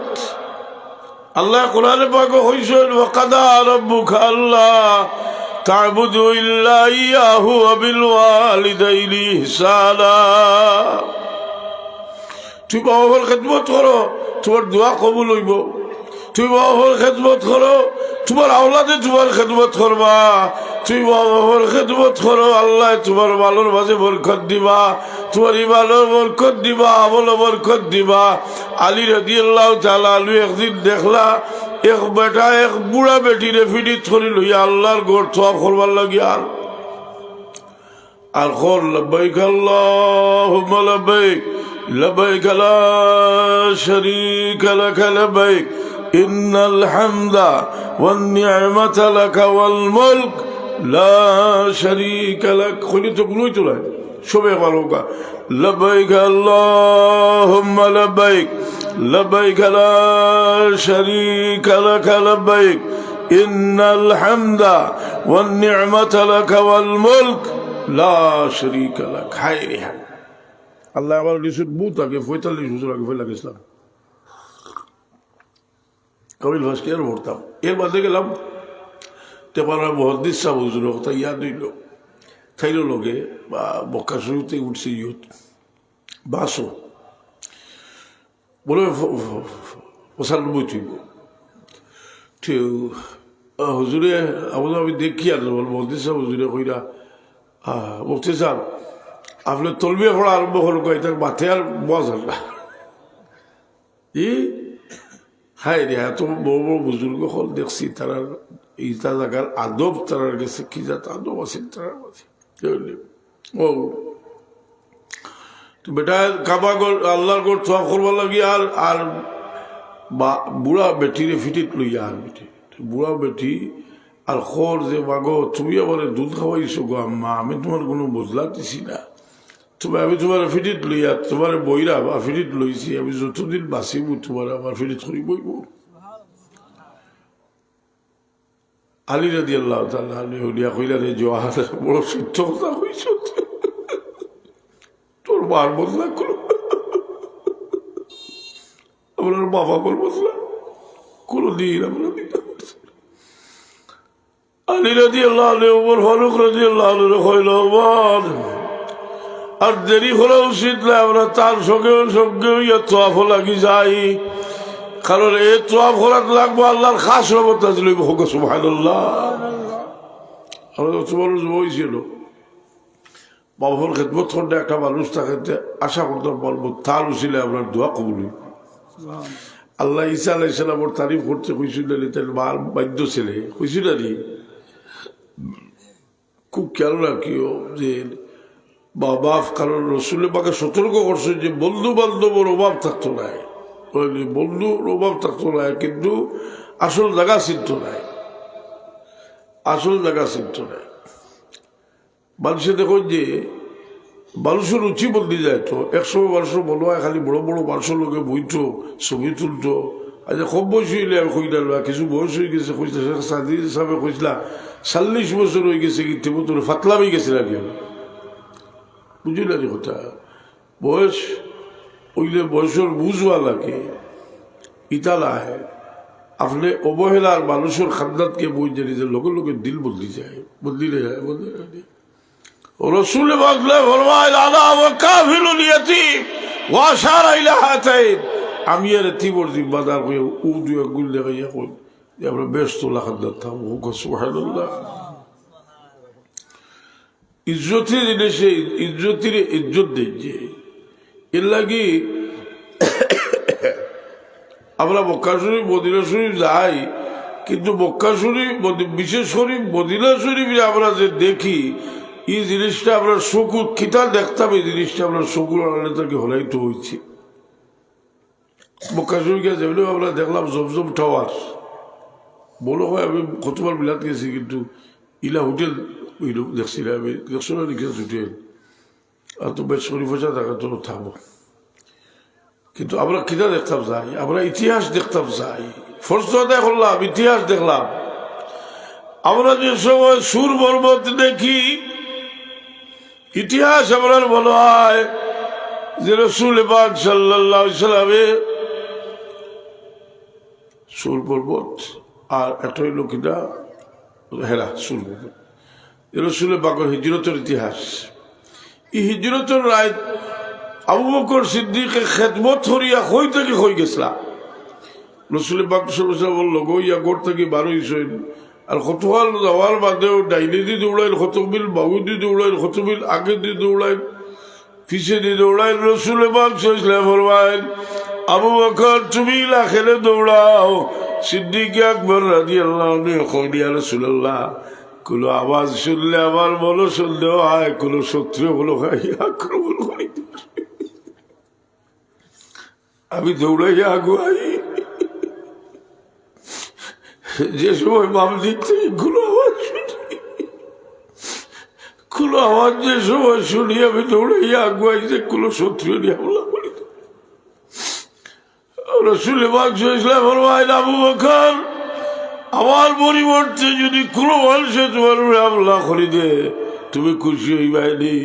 আল্লাহ কোরআনে পাকে হইছেন ওয়াকাদা রাব্বুকা আল্লাহ তা'বুদু ইল্লা ইয়াহু ওয়া বিল ওয়ালিদাইনি ইহসানা তুই বাবার খেদমত করো তোমার দোয়া কবুল হইব তুই বাবার খেদমত করো তোমার আওলাদে তোমার খেদমত করবা তুই বাবার খেদমত করো আল্লাহ তোমার ভালোর মাঝে বরকত দিবা তোমার ইমানের বরকত দিবা আমল বরকত দিবা আলী রাদিয়াল্লাহু তাআলা আনহু একদিন দেখলা এক বেটা এক বুড়া বেটিরে ফিডিত করে লইয়া আল্লাহর ঘর তোয়াফ করবার লাগিয়া আর কল লব্বাইক আল্লাহুম্মা লব্বাইক লব্বাইক লা শারীকা লাক লব্বাইক ইন্নাল হামদা ওয়ান নি'মাতা লাক ওয়াল মুলক লা শারীকা লাক খুলি তো গুলোই তো নাই সবে ভালোকা লব্বাইক আল্লাহুম্মা লব্বাইক লব্বাইক লা শারীকা লাক লব্বাইক ইন্নাল হামদা ওয়ান নি'মাতা লাক ওয়াল মুলক লা শারীকা লাক হায় রে হায় আল্লাহ আমার লিসুর বুত আগে 45 বছর আগে ফেলা গেছিলাম কবিল ভাস্কি আর পড়তাম এর বাদে গেলাম তেপারা মহাদ্দিস সাহ হুজুর কথা ইয়াদ হইল থাইল লগে বা বক্কা শরীফতে উঠছে ইয়ত বাসো বলে 95 থইব ঠিক হুজুরে আমাদের আমি দেখি আর মহাদ্দিস সাহ হুজুরে কইরা মুফতি সাহেব আপনি তলবিয়া পড়া আরম্ভ হল কয় তার মাথে আর বজার না হায় রে এত বড় বড় বুজুর্গ হল দেখছি তারা ইটা জায়গার আদব তারার গেছে কি যাত আদব আছে তারার মাঝে ও তো বেটা কাবা আল্লাহর গোড় থোয়া করবার লাগি আর বুড়া বেটিরে ফিটিত লইয়া আর বেটি বুড়া বেটি আর খর যে মাগো তুমি আবার দুধ খাওয়াইছো গো আম্মা আমি তোমার কোনো বদলা দিছি না তুমি আমি তোমার ফিটিত লইয়া তোমার বইরা বা ফিটিত লইছি আমি যতদিন বাঁচিব তোমার আমার ফিটিত করি বইব আলী রাদিয়াল্লাহু তাআলা আনহু কইলা রে জওয়ার বড় সত্য কথা কইছ তোর বার বদলা করো আমার বাবা বল বদলা কোনদিন আমরা দিতে পারছি আলী রাদিয়াল্লাহু আনহু ওমর ফারুক রাদিয়াল্লাহু আনহু কইল ওমর আর দেরি হলো উচিত না আমরা তার সঙ্গে সঙ্গে তোয়াফ লাগি যাই কারণ এই তোয়াফ করার লাগবো আল্লাহর খাস রহমত নাযিল হইব হোক সুবহানাল্লাহ আমরা তো বলছিল বাবার খেদমত করতে একটা মানুষ তাকে আশা করতে বলবো তার উচিলে আমরা দোয়া কবুল আল্লাহ ঈসা আলাইহিস সালামের তারিফ করতে কইছিল তার মার বাধ্য ছেলে কইছিল নি খুব খেয়াল রাখিও যে বাবা কারণ রসুলের পাকে সতর্ক করছে যে বন্ধু বান্ধবের অভাব থাকতো না বন্ধুর অভাব থাকতো না কিন্তু আসল জায়গা চিন্ত নাই আসল জায়গা চিন্ত নাই মানুষে দেখো যে মানুষের রুচি বদলি যায় তো 100 মানুষ মনে হয় খালি বড় বড় মানুষের লোকে বইতো ছবি তুলতো আজ খুব বয়স হইলে আর কইলা কিছু বয়স হয়ে গেছে কইলা সাদি হিসাবে কইলা 40 বছর হয়ে গেছে কিন্তু তোর ফাতলামি গেছিল আর কি বুঝলি না কথা বয়স ওইলে বয়সের বুঝবা লাগে ইতালা হয় আপনি অবহেলার মানুষের খাদ্দাতকে বই জানি যে লোকের লোকের দিল বদলি যায় বদলি যায় বদলি রসুল বাগলে ফরমায় আলা ওয়া কাফিলুল ইয়াতীম ওয়া আশারা ইলা হাতাইন আমি আর তিবর জিম্মাদার কই উ দুই গুল দেখাইয়া কই যে আমরা ব্যস্ত লাখাদ্দাত থাকবো সুবহানাল্লাহ ইজ্জতের জিনিসে ইজ্জতের ইজ্জত দিচ্ছে এর লাগি আমরা মক্কা শরীফ মদিনা শরীফ যাই কিন্তু মক্কা শরীফ বিশেষ করে মদিনা শরীফে আমরা যে দেখি এই জিনিসটা আমরা শকুর খিতাল দেখতাম এই জিনিসটা আমরা শকুর আনালে তাকে হলাইতে হয়েছি মক্কা শরীফকে যেগুলো আমরা দেখলাম জমজম টাওয়ার বলো হয় আমি কতবার বিলাত গেছি কিন্তু ইলা হোটেল দেখছি না আমি দেখছো না লিখে হোটেল আর তো বেশ শরীফ হচ্ছে তাকে তো থাকবো কিন্তু আমরা কিনা দেখতাম যাই আমরা ইতিহাস দেখতাম যাই ফর্জ আদায় করলাম ইতিহাস দেখলাম আমরা যে সময় সুর পর্বত দেখি ইতিহাস আমরা বলা হয় যে রাসূল পাক সাল্লাল্লাহু আলাইহি সাল্লামে সুর পর্বত আর একটা হইল কিনা হেরা সুর পর্বত রাসূল পাকের হিজরতের ইতিহাস এই হিজরতের রায় আবু বকর সিদ্দিকের খেদমত করিয়া কই থেকে কই গেছিলাম রাসূল পাক সাল্লাল্লাহু আলাইহি ওয়াসাল্লাম বলল গইয়া গোর থেকে বারোইছেন আর খতওয়াল যাওয়ার বাদেও ডাইনে দিয়ে দৌড়াইল খতবিল বাবু দিয়ে দৌড়াইল খতবিল আগে দিয়ে দৌড়াইল পিছিয়ে দিয়ে দৌড়াইল রাসূল পাক সাল্লাল্লাহু আলাইহি ওয়াসাল্লাম ফরমায়েন আবু বকর তুমি লাখেলে দৌড়াও সিদ্দিক আকবর রাদিয়াল্লাহু আনহু কইল ইয়া রাসূলুল্লাহ কোনো আওয়াজ শুনলে আমার বলো সন্দেহ হয় কোনো শত্রু বলো হয় আক্রমণ হয় আমি দৌড়াইয়া আগুয়াই যে সময় বাম দিক থেকে কোনো আওয়াজ যে সময় শুনি আমি দৌড়াইয়া আগুয়াই যে কোনো শত্রু নিয়ে হামলা করি রাসূল পাক সাল্লাল্লাহু আলাইহি ওয়াসাল্লাম ফরমায়েন আবু বকর আমার পরিবর্তে যদি কোনো মানুষে তোমার হামলা করে দে তুমি খুশি হইবাইনি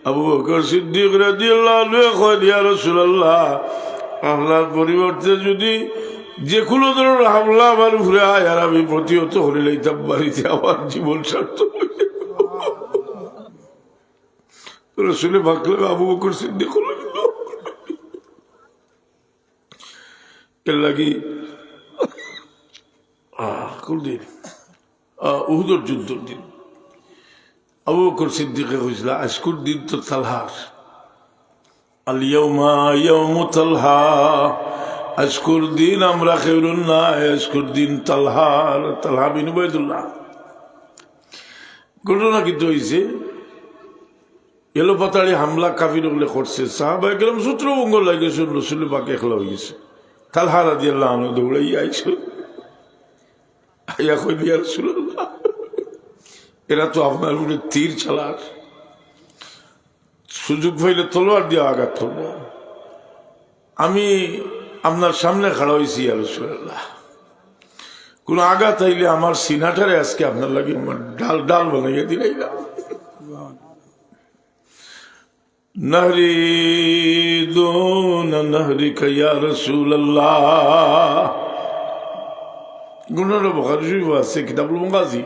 আবু বকর সিদ্দিক রাদিয়াল্লাহু আনহু কয় ইয়া রাসূলুল্লাহ আল্লাহর পরিবর্তে যদি যে কোনো ধরনের হামলা আমার ঘুরে আয় আর আমি প্রতিহত হলে লইতাম বাড়িতে আমার জীবন সার্থক শুনে ভাবলাম আবু বকর সিদ্দিক হলো এর লাগি কোন দিন উহুদের যুদ্ধের দিন আবু বকর সিদ্দিকে হয়েছিল আজকুর দিন তো তালহার আলিয়াউমা ইয়াউমু তালহা আজকুর দিন আমরা খেউরুন না আজকুর দিন তালহার তালহা বিন উবাইদুল্লাহ ঘটনা কিন্তু হয়েছে এলো পাতাড়ি হামলা কাফির ওগুলো করছে সাহাবা একদম সূত্রভঙ্গ লাগেছে রসুল পাক একলা হয়ে গেছে তালহা রাদিয়াল্লাহু আনহু দৌড়াই আইছে আইয়া কই ইয়া রাসূলুল্লাহ এরা তো আপনার উপরে তীর চালার সুযোগ পাইলে তলোয়ার দিয়ে আঘাত করব আমি আপনার সামনে খাড়া হয়েছি ইয়া রাসূলুল্লাহ কোন আঘাত আইলে আমার সিনাটারে আজকে আপনার লাগে আমার ডাল ডাল বানাইয়া দিলাই না। নহরি দোন নহরি ইয়া রাসূলুল্লাহ, গুণার বুখারী শরীফ আছে কিতাবুল মাগাজি,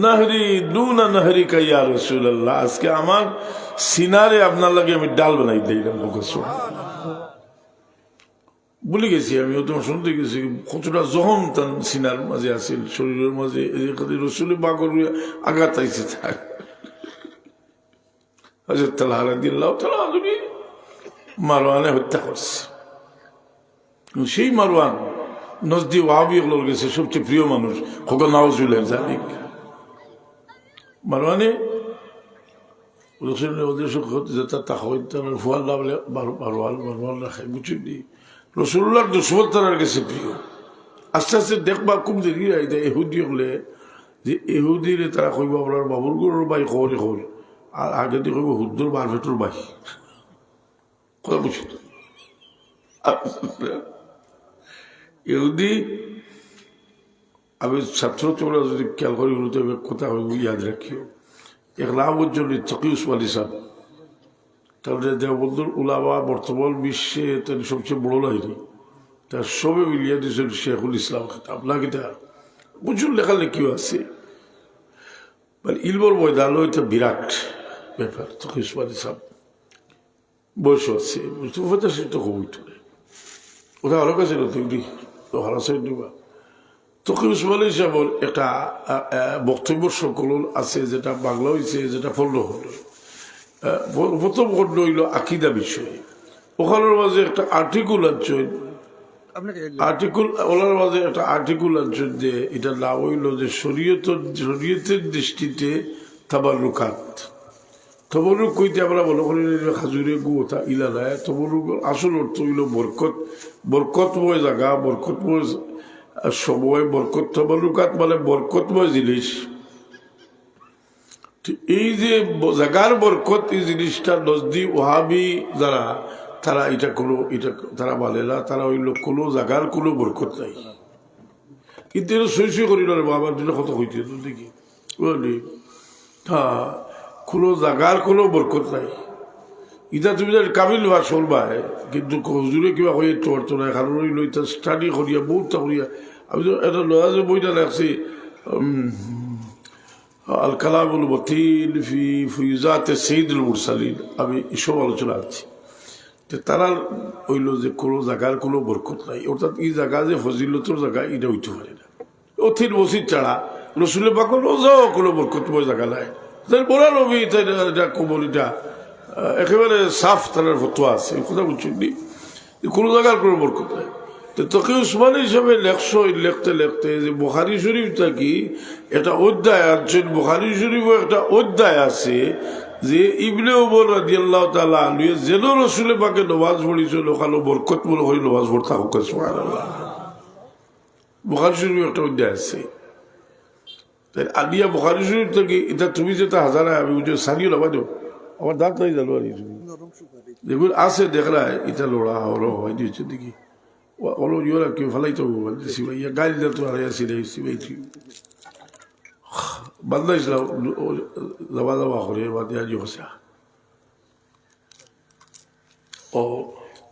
নহরি দোন নহরি ইয়া রাসূলুল্লাহ, আজকে আমার সিনারে আপনার লাগে আমি ডাল বানাই দিলাম। বলে গেছি আমি, তোমার শুনতে গেছি কতটা জহম তার সিনার মাঝে আছে, শরীরের মাঝে রসুলের বাগর আঘাত আইছে তার। হযরত তালহা রাদিয়াল্লাহু তাআলা আনহু মারওয়ানে হত্যা করছে। সেই মারওয়ান নজদি ওয়াহাবি হলোর গেছে সবচেয়ে প্রিয় মানুষ, খোকা নাউজুবিল্লাহ জালিক। মারওয়ানে রসুলের উদ্দেশ্য যেটা তাহলে ফুয়াল মারওয়ান রাখে বুঝি রসুল্লাহর দুশ্মন তার কাছে প্রিয়। আস্তে আস্তে দেখবা খুব দেরি এহুদি হলে যে এহুদিরে তারা কইব আপনার বাবুর গরুর বাই খবরে খবর, আর আগে দিয়ে কইব হুদ্দুর বারভেটুর বাই। কথা বুঝি এহুদি আমি ছাত্র তোমরা যদি খেয়াল করি কথা ইয়াদ রাখিও। এক লাভুজ্জল তকি উসমানী সাহেব, তাহলে দেওবন্দুর উলামা বর্তমান বিশ্বে তার সবচেয়ে বড় লাইনি, তার সবে মিলিয়ে দিয়েছেন শেখুল ইসলাম খেতাব। লাগিটা প্রচুর লেখালেখিও আছে, মানে ইলবর ময়দানও এটা বিরাট ব্যাপার। তখন উসমানী সাহেব বয়স আছে, বুঝতে পারছি তো খুব উঠে ওটা আরো কাছে তৈরি তো হারাসাই দিবা। তখন উসমানী সাহেবের একটা বক্তব্য সংকলন আছে, যেটা বাংলা হয়েছে, যেটা ফল হল। প্রথম খণ্ড হইল আকিদা বিষয়ে, ওখানের মাঝে একটা আর্টিকুল আনছেন, ওনার মাঝে একটা আর্টিকুল আনছেন যে এটা নাম হইল যে শরীয়তের দৃষ্টিতে তাবাররুকাত। তবরুক কইতে আমরা মনে করি খাজুরে গুতা ইলা নাই, তবরুক আসল অর্থ হইল বরকত, বরকতময় জায়গা, বরকতময় সময়, বরকত। তবরুকাত মানে বরকতময় জিনিস। এই যে জাগার বরকত, এই জিনিসটা নজদি ওহাবি যারা তারা এটা তারা মানে না, তারা হইল কোনো জাগার কোনো বরকত নাই। কিন্তু এটা সই করি না আমার দিনে কত হইতে দেখি বুঝলি, হ্যাঁ কোনো জাগার কোনো বরকত নাই। ইটা তুমি কাবিল বা চলবাই, কিন্তু হুজুরে কিবা হয়ে চড়তো না, কারণ হইল এটা স্টাডি করিয়া বহুতটা করিয়া। আমি তো এটা লয়া যে বইটা লাগছি আল কালামুল মতিন ফি ফুয়ুজাতে সাইয়্যিদুল মুরসালিন, আমি এসব আলোচনা আছি। তারা হইল যে কোনো জায়গার কোনো বরকত নাই, অর্থাৎ এই জায়গা যে ফজিলতর জায়গা এটা হইতে পারে না। অথির মসজিদ ছাড়া রসুলের পাক রোজাও কোনো বরকতময় জায়গা নাই। বলা নবী এটা কবল, এটা একেবারে সাফ তার ফতোয়া আছে, কথা বুঝছেন নি, কোনো জায়গার কোনো বরকত নাই। তো তকি উসমানী হিসাবে লিখতে যে বুখারী শরীফটা কি একটা অধ্যায় আনছেন, বুখারী শরীফও একটা অধ্যায় আছে যে ইবনে উমর রাদিয়াল্লাহু তাআলা আনহু যেন রসুলের পাকে নামাজ পড়িছিল ওখানে বরকতমূলক হয়ে নামাজ পড়তে হোক। সুবহানাল্লাহ, বুখারী শরীফ একটা অধ্যায় আছে। তাই আলিয়া বুখারী শরীফ থেকে এটা তুমি যেটা হাজার আমি বুঝে সানিও লাগাই দেবো, আমার দাঁত নাই জানো আর দেখুন আছে দেখলা এটা লোড়া হলো হয় দিয়েছে দেখি ওলো ইয়ে কেউ ফেলাই তো সিবাইয়া গাড়ি দিলে তো আর সিবাই বান্দা ইসলাম যাবা করে বা দেয়া বসা ও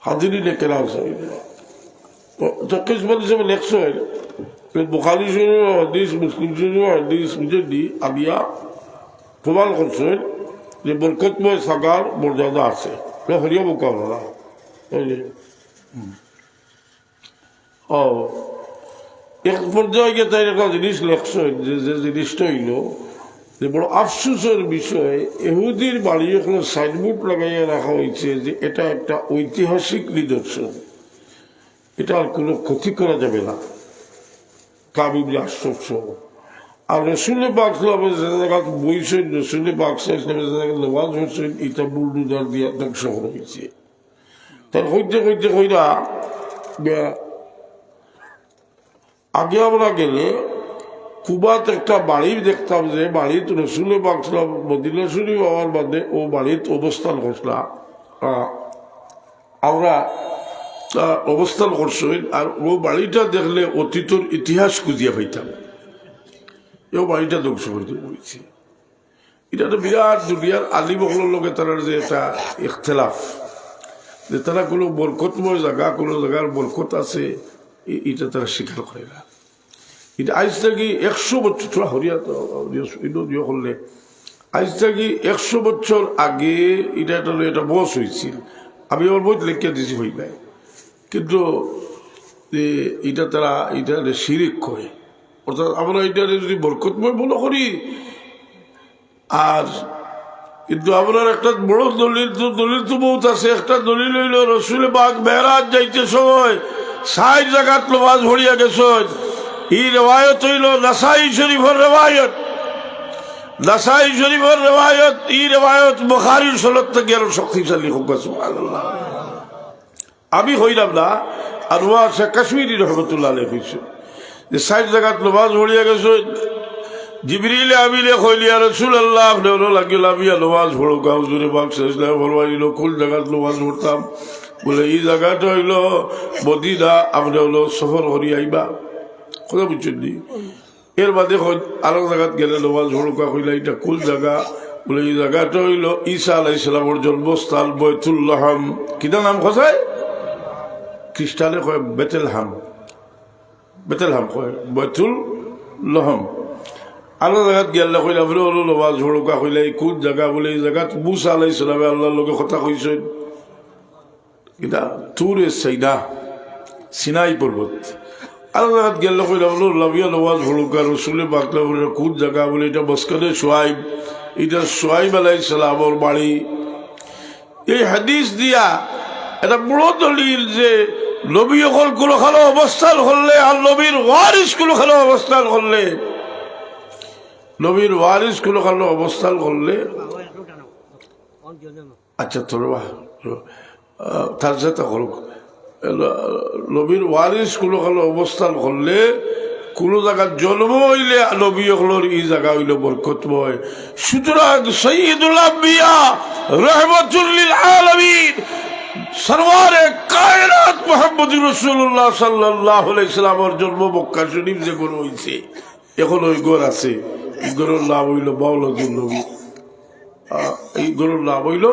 হাজিরি নে কেনা কিসমত হিসেবে লেখছো বুখারী শরীফ হাদিস, মুসলিম শরীফ হাদিস বুঝেননি আবিয়া প্রমাণ করছেন যে বরকতময় সাগার মর্যাদা আছে। হরিয়া মোকাবলা ও এক পর্যায়ে গিয়ে তাই একটা জিনিস লেখছেন যে জিনিসটা হইল যে বড় আফসোসের বিষয়, ইহুদির বাড়ি এখানে সাইনবোর্ড লাগাইয়া রাখা হয়েছে যে এটা একটা ঐতিহাসিক নিদর্শন, এটা আর কোনো ক্ষতি করা যাবে না, কাবিল আশ্চর্য। আর রসুল পাক বইছেন, রসুল পাক নামাজ হচ্ছেন, এটা বুলডুজার দিয়ে ধ্বংস করা হয়েছে। তার হইতে হইরা আগে আমরা গেলে কুবাত একটা বাড়ি দেখতাম, যে বাড়িত রসুল পাক মদিনা শরীফ হওয়ার বাদে ও বাড়িত অবস্থান করছিলাম আমরা। তা অবস্থান করছেন। আর ও বাড়িটা দেখলে অতীতের ইতিহাস খুঁজিয়া পাইতাম, এও বাড়িটা ধ্বংস করতে বলছে। এটা তো বিরাট দুনিয়ার আলী বকলের লোকে তারা যে একটা ইখতলাফ, যে তারা কোনো বরকতময় জায়গা, কোনো জায়গার বরকত আছে, এটা তারা স্বীকার করে না। এটা আজ থেকে 100 বছর, থোড়া হরিয়া করলে আজ থেকে 100 বছর আগে এটা বস হয়েছিল। আমি ওর বই লেখিয়া দিছি ভাই, কিন্তু এটা তারা এটা শিরিক করে। অর্থাৎ আমরা এটা যদি বরকতময় মনে করি, আর কিন্তু আপনার একটা বড় দলিল তো বহুত আছে। একটা দলিল হইল রসুল বাগ মেহরাজ যাইতে সময় 60 জায়গাত নামাজ ভরিয়া গেছেন। এই রেওয়ায়ত হইল নাসাই শরীফের রেওয়ায়ত, নাসাই শরীফের রেওয়ায়ত। এই রেওয়ায়ত বুখারীর সনদ থেকে আরো শক্তিশালী হোক। সুবহানাল্লাহ। আমি হইলাম না, আর ওয়া শেখ কাশ্মীরি রহমতুল্লাহ আলাইহি কইছে যে 60 জায়গাত নামাজ ভরিয়া গেছেন। জিবরিল আমিনে কইলিয়া রাসূলুল্লাহ আপনি লাগিল আমি নামাজ পড়ো গাও জুড়ে বাক্সাইসলাম বলবাইল কোন জায়গাত নামাজ পড়তাম? বলে এই জায়গাটা হইল মদিনা, আপনি হলো সফর করি আইবা। কথা বুঝছেন নি? এর বাদে আরো জায়গাত গেলে নামাজ পড়ো কইলা এটা কোন জায়গা? বলে এই জায়গাটা হইল ঈসা আলাইহিস সালামের জন্মস্থান বাইতুল্লাহম। কিটা নাম কোথায়? খ্রিস্টানে কয় বেতেলহাম, বেতেলহাম কয় বাইতুল লহম। আরো জায়গাত গেলে কইলা বলে হলো নামাজ পড়োকা কইলা এই কোন জায়গা? বলে এই জায়গাত মুসা আলাইহিস সালামে আল্লাহর লগে কথা কইছেন। এটা তুরে সাইদা, সিনাই পর্বত। আরো জায়গাত গেলে কইলা বলো লাভিয়া নামাজ পড়োকা রসুলে বাকলা বলে কোন জায়গা? বলে এটা মসকানে সোয়াইব, এটা সোয়াইব আলাইহিস সালামের বাড়ি। এই হাদিস দিয়া এটা বড় দলিল যে নবী হল কোনোখানে অবস্থান করলে আর নবীর ওয়ারিস কোনোখানে অবস্থান করলে, নবীর ওয়ারিস কোনোখানে অবস্থান করলে, আচ্ছা তোর তার সাথে করুক, নবীর ওয়ারিস কোনোখানে অবস্থান করলে, কোনো জায়গার জন্ম হইলে নবী হলর এই জায়গা হইল বরকতময়। সুতরাং সাইয়্যিদুল আম্বিয়া রাহমাতুল লিল আলামিন সরওয়ারে কায়নাত মুহাম্মদুর রাসূলুল্লাহ সাল্লাল্লাহু আলাইহি সাল্লামের জন্ম মক্কা শরীফ যে ঘর হইছে, এখন ওই ঘর আছে। এই ঘরের নাম হইল মাওলাদুল নবী। এই ঘরের নাম হইল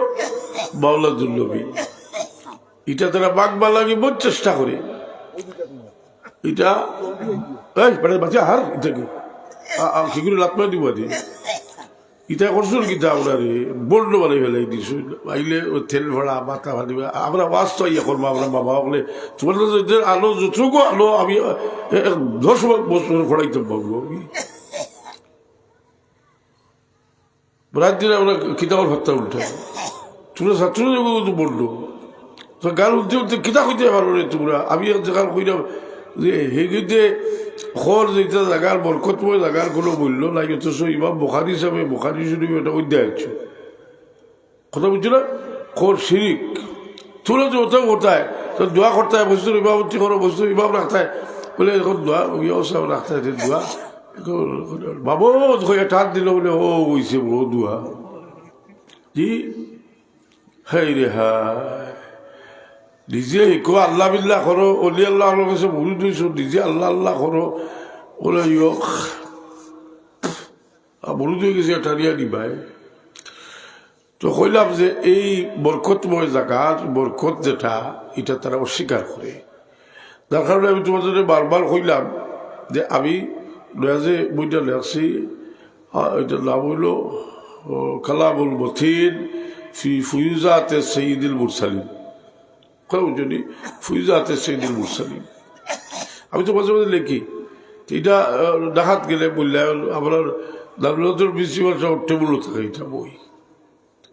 মাওলাদুল নবী। এটা তারা বাগবা লাগে বহু চেষ্টা করে। এটা বাচ্চা হার এটা কি করে লাভ দিব দিয়ে ইটা করছুন কিতা আপনারে বললো বানাই ফেলাই দিছ আইলে ওই তেল ভরা মাথা ভাদিবা আমরা ওয়াজ তো ইয়ে করবো। আমরা বাবা বলে তোমার আলো যতটুকু আলো আমি 10 বছর ফড়াইতে পারবো। রাত দিনে আমরা কিতাবের ভাত্তা উল্টে তোমরা ছাত্র বললো তো গান উঠতে উঠতে কিতা কইতে পারবো রে তোমরা। আমি গান কইলাম যে হেগিতে খর যেটা জায়গার বরকতময় জায়গার কোনো মূল্য নাই, অথচ ইমাম বুখারী হিসাবে বুখারী শরীফ এটা অধ্যায় আছে। কথা বুঝছো না? খর শিরিক তোরা যে ওটাও কোথায় তো দোয়া করতে হয়, বস্তু ইমামতি করো, বস্তু ইমাম রাখতে হয় বলে এখন দোয়া সব রাখতে হয় দোয়া বাবু ঠাট দিল বলে ও হইছে বড় দোয়া জি হাই রে হায়। নিজে শিকো আল্লাহ বিল্লাহ করো, অলি আল্লাহ কাছে ভুল দিয়েছো, নিজে আল্লাহ আল্লাহ করো বলে ভুল দিয়ে গেছে টানিয়া নিবাই। তো কইলাম যে এই বরকতময় জায়গার বরকত যেটা এটা তারা অস্বীকার করে। যার কারণে আমি তোমাদের বারবার কইলাম যে আমি যে বইটা লেখছি এটার নাম হইল কালামুল মতিন ফি ফুয়ুজাতে সাইয়্যিদুল মুরসালিন। বুঝলি ফুয়ুজাতে সাইয়্যিদুল মুরসালিন আমি তো মাঝে মাঝে লিখি। এটা দেখাত গেলে বললে আপনার দাবলতুল বেশি বছর টেবুল থাকে এটা বই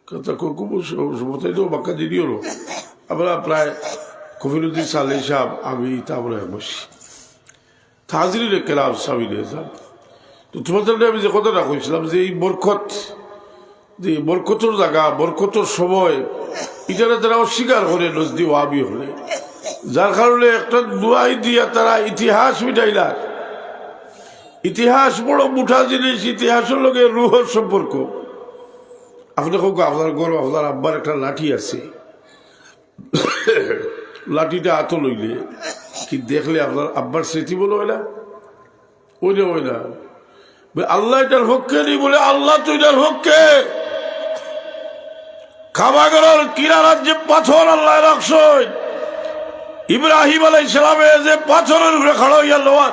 কথা খুব সমতাই তো বাক্কা দিদি হলো। আমরা প্রায় কফিরুদ্দিন সালেহ সাহেব আমি তারপরে বসি হাজির কেলাম সামিল সাহেব। তো তোমাদের আমি যে কথাটা কইছিলাম যে এই বরকত যে বরকতর জায়গা বরকতর সময় এটারা তারা অস্বীকার করে নজদি ওয়াবি হলে, যার কারণে একটা দোয়াই দিয়া তারা ইতিহাস মিটাইলার। ইতিহাস বড় মুঠা জিনিস, ইতিহাসের লগে রুহর সম্পর্ক। আপনি হোক আপনার গর্ব আপনার আব্বার একটা লাঠি আছে লাঠিটা হাত লইলে কি দেখলে আপনার আব্বার স্মৃতি বলো হয় না, ওই না আল্লাহ এটার পক্ষে নেই বলে আল্লাহ তো এটার পক্ষে। কাবাগরের কিনারার যে পাথর আল্লাহ রাখছেন, ইব্রাহিম আলাইহিস সালামে যে পাথরের উপরে খাড়া হইয়া লোয়া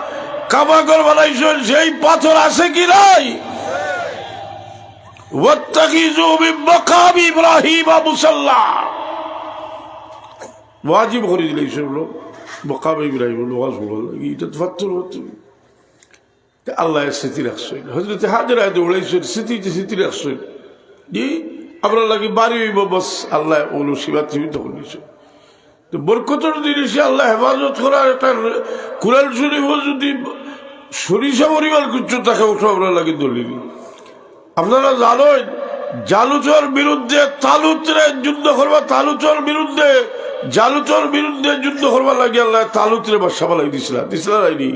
কাবাগর বানাইছেন, সেই পাথর আছে কি নাই? ওয়াত্তাখিযু মিন মাকামি ইব্রাহিম মুসাল্লা, ওয়াজিব করে দিলে সেগুলো মাকামে ইব্রাহিম ওয়াজ বলল এটা পাথর হতো। আল্লাহ স্মৃতি রাখছেন, হযরত হাজরা দৌড়াইছেন স্মৃতি রাখছেন। জি আপনার লাগে বাড়ি হইব বস, আল্লাহ ওগুলো শিবা জীবিত করেছেন। তো বরকতের জিনিসে আল্লাহ হেফাজত করার একটা কুরআন শরীফ যদি সরিষা পরিমাণ কিছু তাকে উঠো আপনার লাগে দলিল। আপনারা জানেন জালুচর বিরুদ্ধে তালুতরে যুদ্ধ করবা, তালুচর বিরুদ্ধে জালুচর বিরুদ্ধে যুদ্ধ করবার লাগে আল্লাহ তালুতরে বাদশা বানাই দিছিলেন আইনি।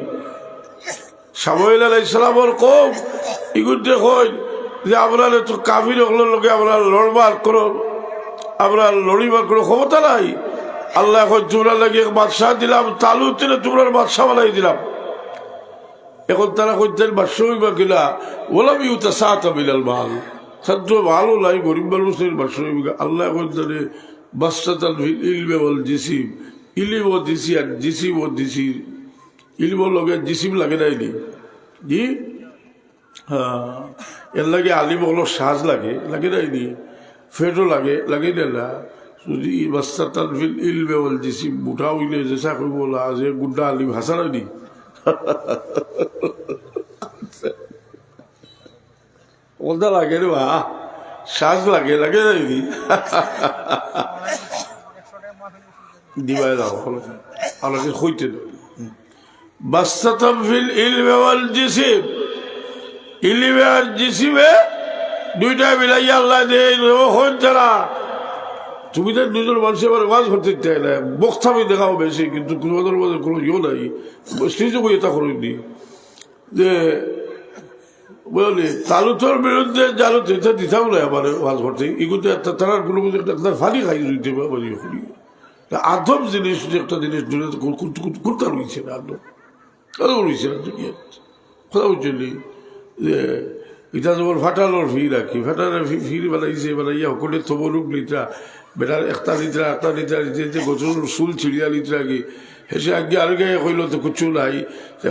সামুয়েল আলাইহিস সালামের কওম ইগুতে কই যে আপনার তো কাফির হলোর লোকে আপনার লড়বার কোনো আপনার লড়িবার কোনো ক্ষমতা নাই। আল্লাহ এখন তোমরা লাগে বাদশাহ দিলাম, তালুতরে তোমরা বাদশা বানাই দিলাম। এখন তারা কইতেন বাদশা হইবা কিনা, ওলাম ইউতা সাতা মিনাল মাল, ছাত্র ভালো লাই গরিব মানুষের বাদশা হইবা। আল্লাহ কইতেন বাদশাতান ফিল ইলমি ওয়াল জিসিম, ইলম ও দিছি আর জিসিম ও দিছি, ইলম লগে জিসিম লাগে নাইনি। জি হ্যাঁ, এর লাগে আলিম হলো সাজ লাগে নাইনি, ফেটও লাগে না। যদি বাদশাতান ফিল ইলমি ওয়াল জিসিম বুঠা হইলে যেসা কইব যে গুড্ডা আলিম হাসা নাইনি। ওটা লাগে রে বা শ্বাস লাগে নাইনি দিবাই যাও আমাকে হইতে বাদশাতান ফিল ইলমি ওয়াল জিসিম, ইলমে আর জিসিমে দুইটা মিলাইয়া আল্লাহ দেয় যারা। তুমি তো দুজন মানুষের ওয়াজ করতে চাই না, বক্তামি দেখাও বেশি, কিন্তু তোমাদের মধ্যে কোনো ইয়ে নাই, স্টেজে বই এটা করেনি যে বলি তালুতর বিরুদ্ধে জালুত এটা দিতাম না আমার ওয়াজ করতে। এগুলো তারা কোনো একটা ফানি খাই দিতে পারি। আদম জিনিস একটা জিনিস কোনটা রয়েছে না, আদম রয়েছে না দুনিয়াত কথা বুঝলি। যে এটা যেমন ফাটানোর ফি রাখি, ফাটানোর ফির বানাইছে বানাইয়া সকলে তবর রূপ লিত্রা বেটার একটা লিত্রা দিতে গোচর চুল ছিড়িয়া লিত্রা কি হেসে আগে আর গায়ে কইল তো কুচু নাই,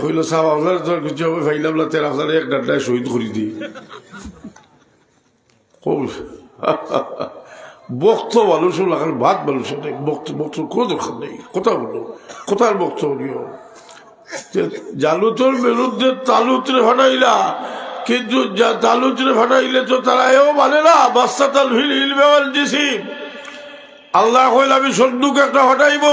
কইল সাহ আপনার তোর কিছু হবে ফাইলাম না, তের আপনার এক ডান্ডায় শহীদ করি দিই। বক্ত মানুষ লাগার বাদ মানুষের নেই, বক্ত কোনো দরকার নেই। কথা বলো কোথার বক্ত বলিও জালুতের বিরুদ্ধে তালুতরে ফাটাইলা, কিন্তু তালুতরে ফাটাইলে তো তারা এও মানে না বাদশাতান ফিল ইলমি ওয়াল জিসিম। আল্লাহ কইল আমি সন্দুক একটা হটাইব,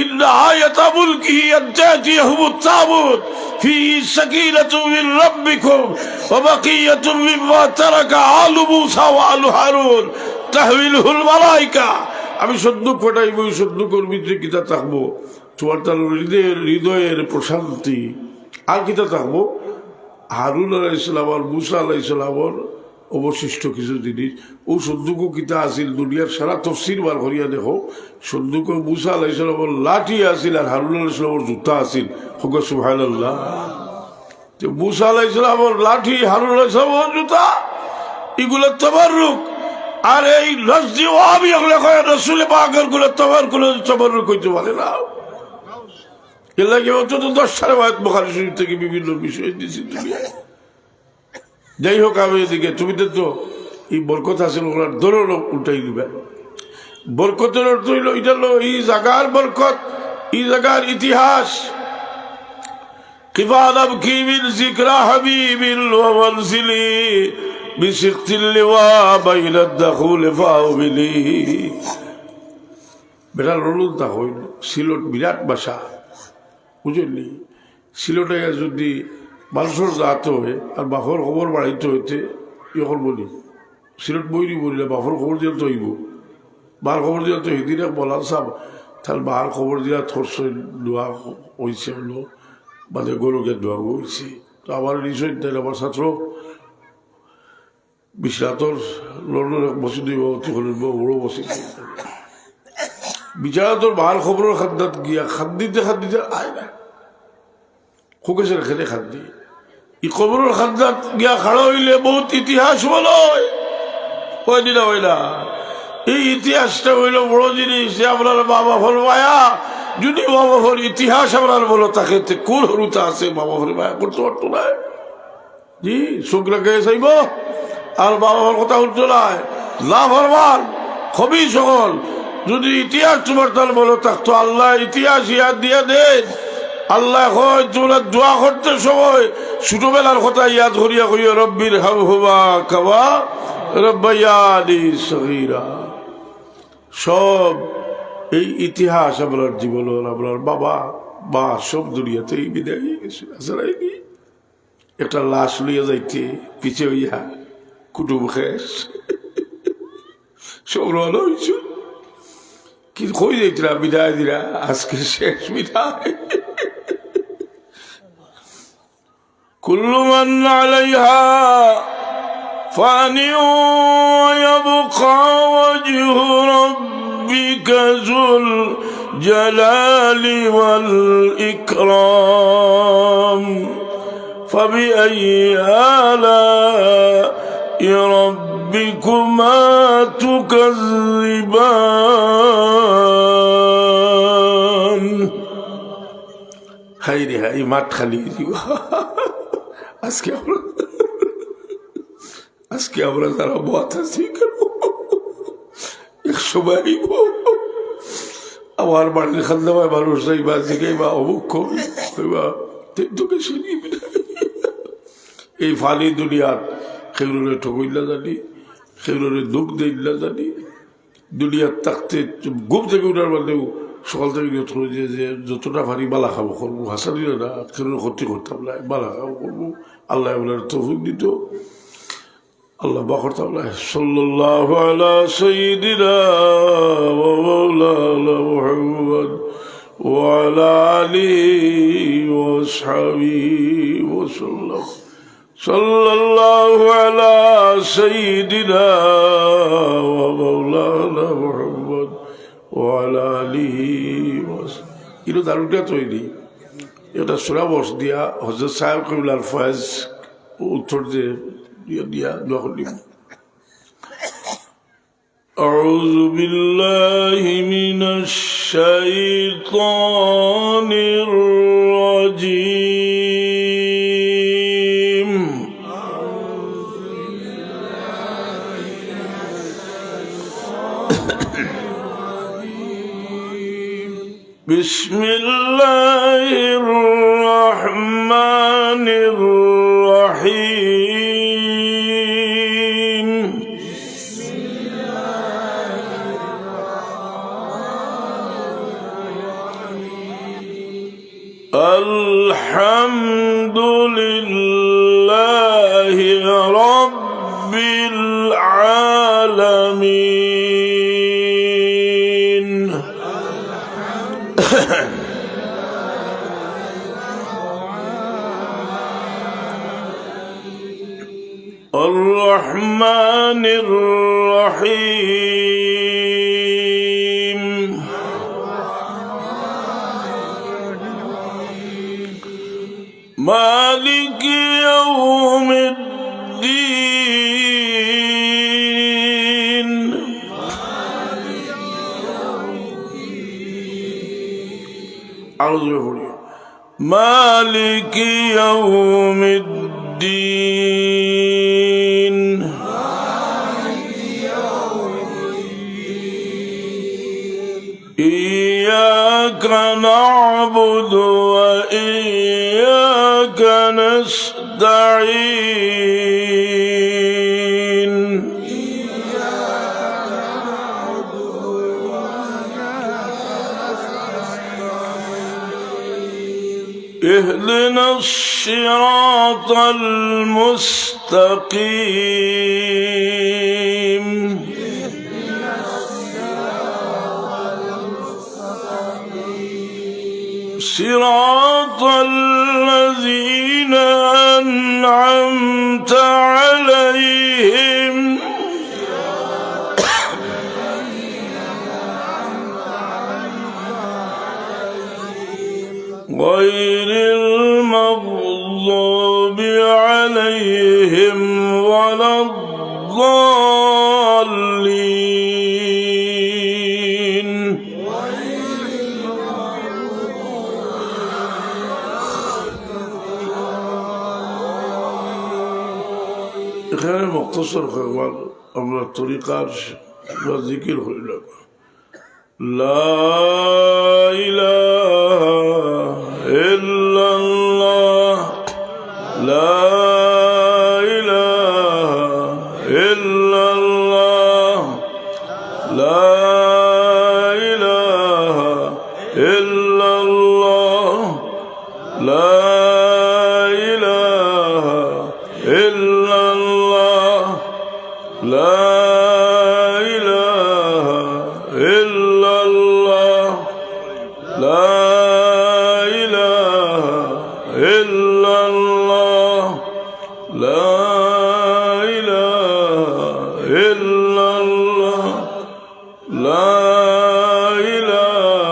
ইন্না আয়াতা মুলকিহি আন-তা'তিয়াহুমুত তাবুত ফীহি সাকিনাতুম মির রাব্বিকুম ওয়া বাকিয়াতুম মিম্মা তারাকা আলু মূসা ওয়া আলু হারুন তাহমিলুহুল মালায়েকা। আমি সন্দুক হটাইব, ওই সন্দুকের ভিতরে কিতা থাকবো? তোমার তার হৃদয়ের প্রশান্তি। আর কিতা থাকবো? হারুন আলাইহিস সালাম আর মূসা আলাইহিস সালামের অবশিষ্ট কিছু জিনিস। ও সন্দুকও কিতা আসিল, দুনিয়ার সারা তফসির বার করিয়া দেখো। সন্দুকও মূসা আলাইহিস সালামের লাঠি আসিল আর হারুন আলাইহিস সালামের জুতা আসিল। হোক সুবহানাল্লাহ। মূসা আলাইহিস সালামের লাঠি, হারুন আলাইহিস সালামের জুতা, এগুলো তাবাররুক। আর এই লফজি ওয়াহাবি এগুলো কয় রাসূল পাকের গুলো তাবাররুক কইতে পারে না। এর লাগে অন্তত 10টা রিওয়ায়াত বুখারী শরীফ থেকে বিভিন্ন বিষয় দিয়েছি দুনিয়ায়। যাই হোক, আমি এদিকে তুমি তো এই বরকত আছে ওনার ধরো উল্টাই দিবে। বরকতের অর্থ হইল এটা হলো এই জায়গার বরকত, এই জায়গার ইতিহাস। কিফা নাবকি মিন যিকরা হাবিবিল ওয়া মানজিলি বিশিকতিল লিওয়া বাইনাদ দাখুল ফাউবিলি। বেটা রলুন তা হইল সিলট বিরাট বাসা বুঝলি। সিলটে যদি মানুষের জাত হয় আর বাফর খবর বাড়াইতে হইতে এখন বলি সিলট বইনি বলিলে বাফর খবর দিয়া তো হইব, বার খবর দিয়া তো সেদিনে বলার সাপ তাহলে বার খবর দিয়া থরসই দোয়া হয়েছে হলো মানে গরুকে দোয়া হয়েছে। তো আমার নিশ্চয় তাই আমার ছাত্র বিশ্রাতর লড়ল বসে দিব অতি হল বড় বসে বিচারা তোর ভাল খবরের খাদ্যাত গিয়া খাদ্দিতে আয় না খুকেশের খেতে খাদ্দি ই খবরের খাদ্যাত গিয়া খাড়া হইলে বহুত ইতিহাস বলো কয়দিন হইলা এই ইতিহাসটা হইল বড় জিনিস যে আপনার বাবা ফল মায়া যদি বাবা ফল ইতিহাস আপনার বলো তাকে কোন হরুতা আছে বাবা ফল মায়া করতে পারতো না জি শুক্রা কে চাইব আর বাবা ফল কথা উঠতো না লাভ হরবার খুবই সকল যদি ইতিহাস তোমার তার বলো থাকতো আল্লাহ ইতিহাস ইয়াদ দিয়ে দেন আল্লাহ হয় তোমরা দোয়া করতে সময় ছোটবেলার কথা ইয়াদ করিয়া করিয়া রব্বির হামহুমা কামা রব্বায়ানি সগীরা সব এই ইতিহাস আপনার জীবন আপনার বাবা বা সব দুনিয়াতেই বিদায় হয়ে গেছে আসলে একটা লাশ লইয়া যাইতে পিছে হইয়া কুটুম খেস সব রওনা হয়েছ কি কই যাইতরা বিদায় দিরা আজকে শেষ বিদায় কুল্লু মান আলাইহা ফানি ওয়ায়াবকা ওয়াজহু রাব্বিকা যুল জালালি ওয়াল ইকরাম فبأي آلاء ربكما تكذبان হাইরে হাই মাঠ খালি আজকে আমরা যারা বত আছি একসময় আমার বাড়ির খাদ্যাবায় মানুষ যাইবা জিগাইবা অমুক কইবা তোকে শুনি এই ফানি দুনিয়াত সেগুলোরে ঠকইলা জানি সেগুলোরে দুঃখ দিল্লা জানি দুনিয়ার থাকতে ঘুম থেকে উঠার বাদেও সকাল থেকে যে যতটা পারি বালা খাবো করবো হাসানি না সেগুলো ক্ষতি করতাম না বালা খাবো করবো আল্লাহ ওনার তৌফিক দিত আল্লাহ বাকরতাম না সাল্লাল্লাহু আলা সাইয়্যিদিনা ওয়া মাওলানা মুহাম্মদ ওয়া আলা আলিহি ওয়া সাহবিহি ওয়া সাল্লাম সাল্লাল্লাহু আলা সাইয়্যিদিনা ওয়া মাওলানা মুহাম্মদ ওয়া আলা আলিহি ওয়া ইলো দারুটা তৈরি এটা সূরা বর্ষ দিয়া হযরত সাহেব কিবলার ফয়েজ উত্তর দিয়া দোয়া করি আউযু বিল্লাহি মিনাশ শাইতানির রাজীম বিসমিল্লাহির রহমানির রহিম আলহামদুলিল্লাহি রাব্বিল আলামিন الرحمن الرحيم مالك يوم الدين مالك يوم الدين إياك نعبد وإياك نستعين اهدنا الصراط المستقيم صراط الذين أنعمت عليهم الضالين এখানে মুখতসর খাবার আমরা তরিকার বা জিকির হইল লা ইলাহা ইল্লাল্লাহ লা ইলাহা ইল্লাল্লাহ লা ইলাহা ইল্লাল্লাহ লা ইলাহা ইল্লাল্লাহ লা ইলাহা ইল্লাল্লাহ লা ইলাহা ইল্লাল্লাহ লা ইলাহা ইল্লাল্লাহ লা ইলাহা ইল্লাল্লাহ লা ইলাহা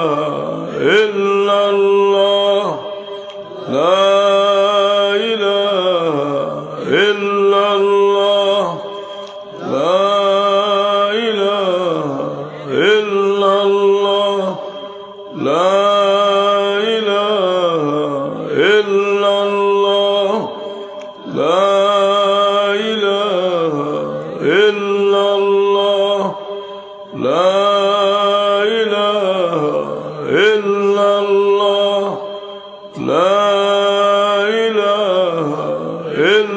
ইল্লাল্লাহ লা ইলাহা ইল্লাল্লাহ লা ইলাহা ইল্লাল্লাহ লা ইলাহা ইল্লাল্লাহ লা ইলাহা ইল্লাল্লাহ লা ইলাহা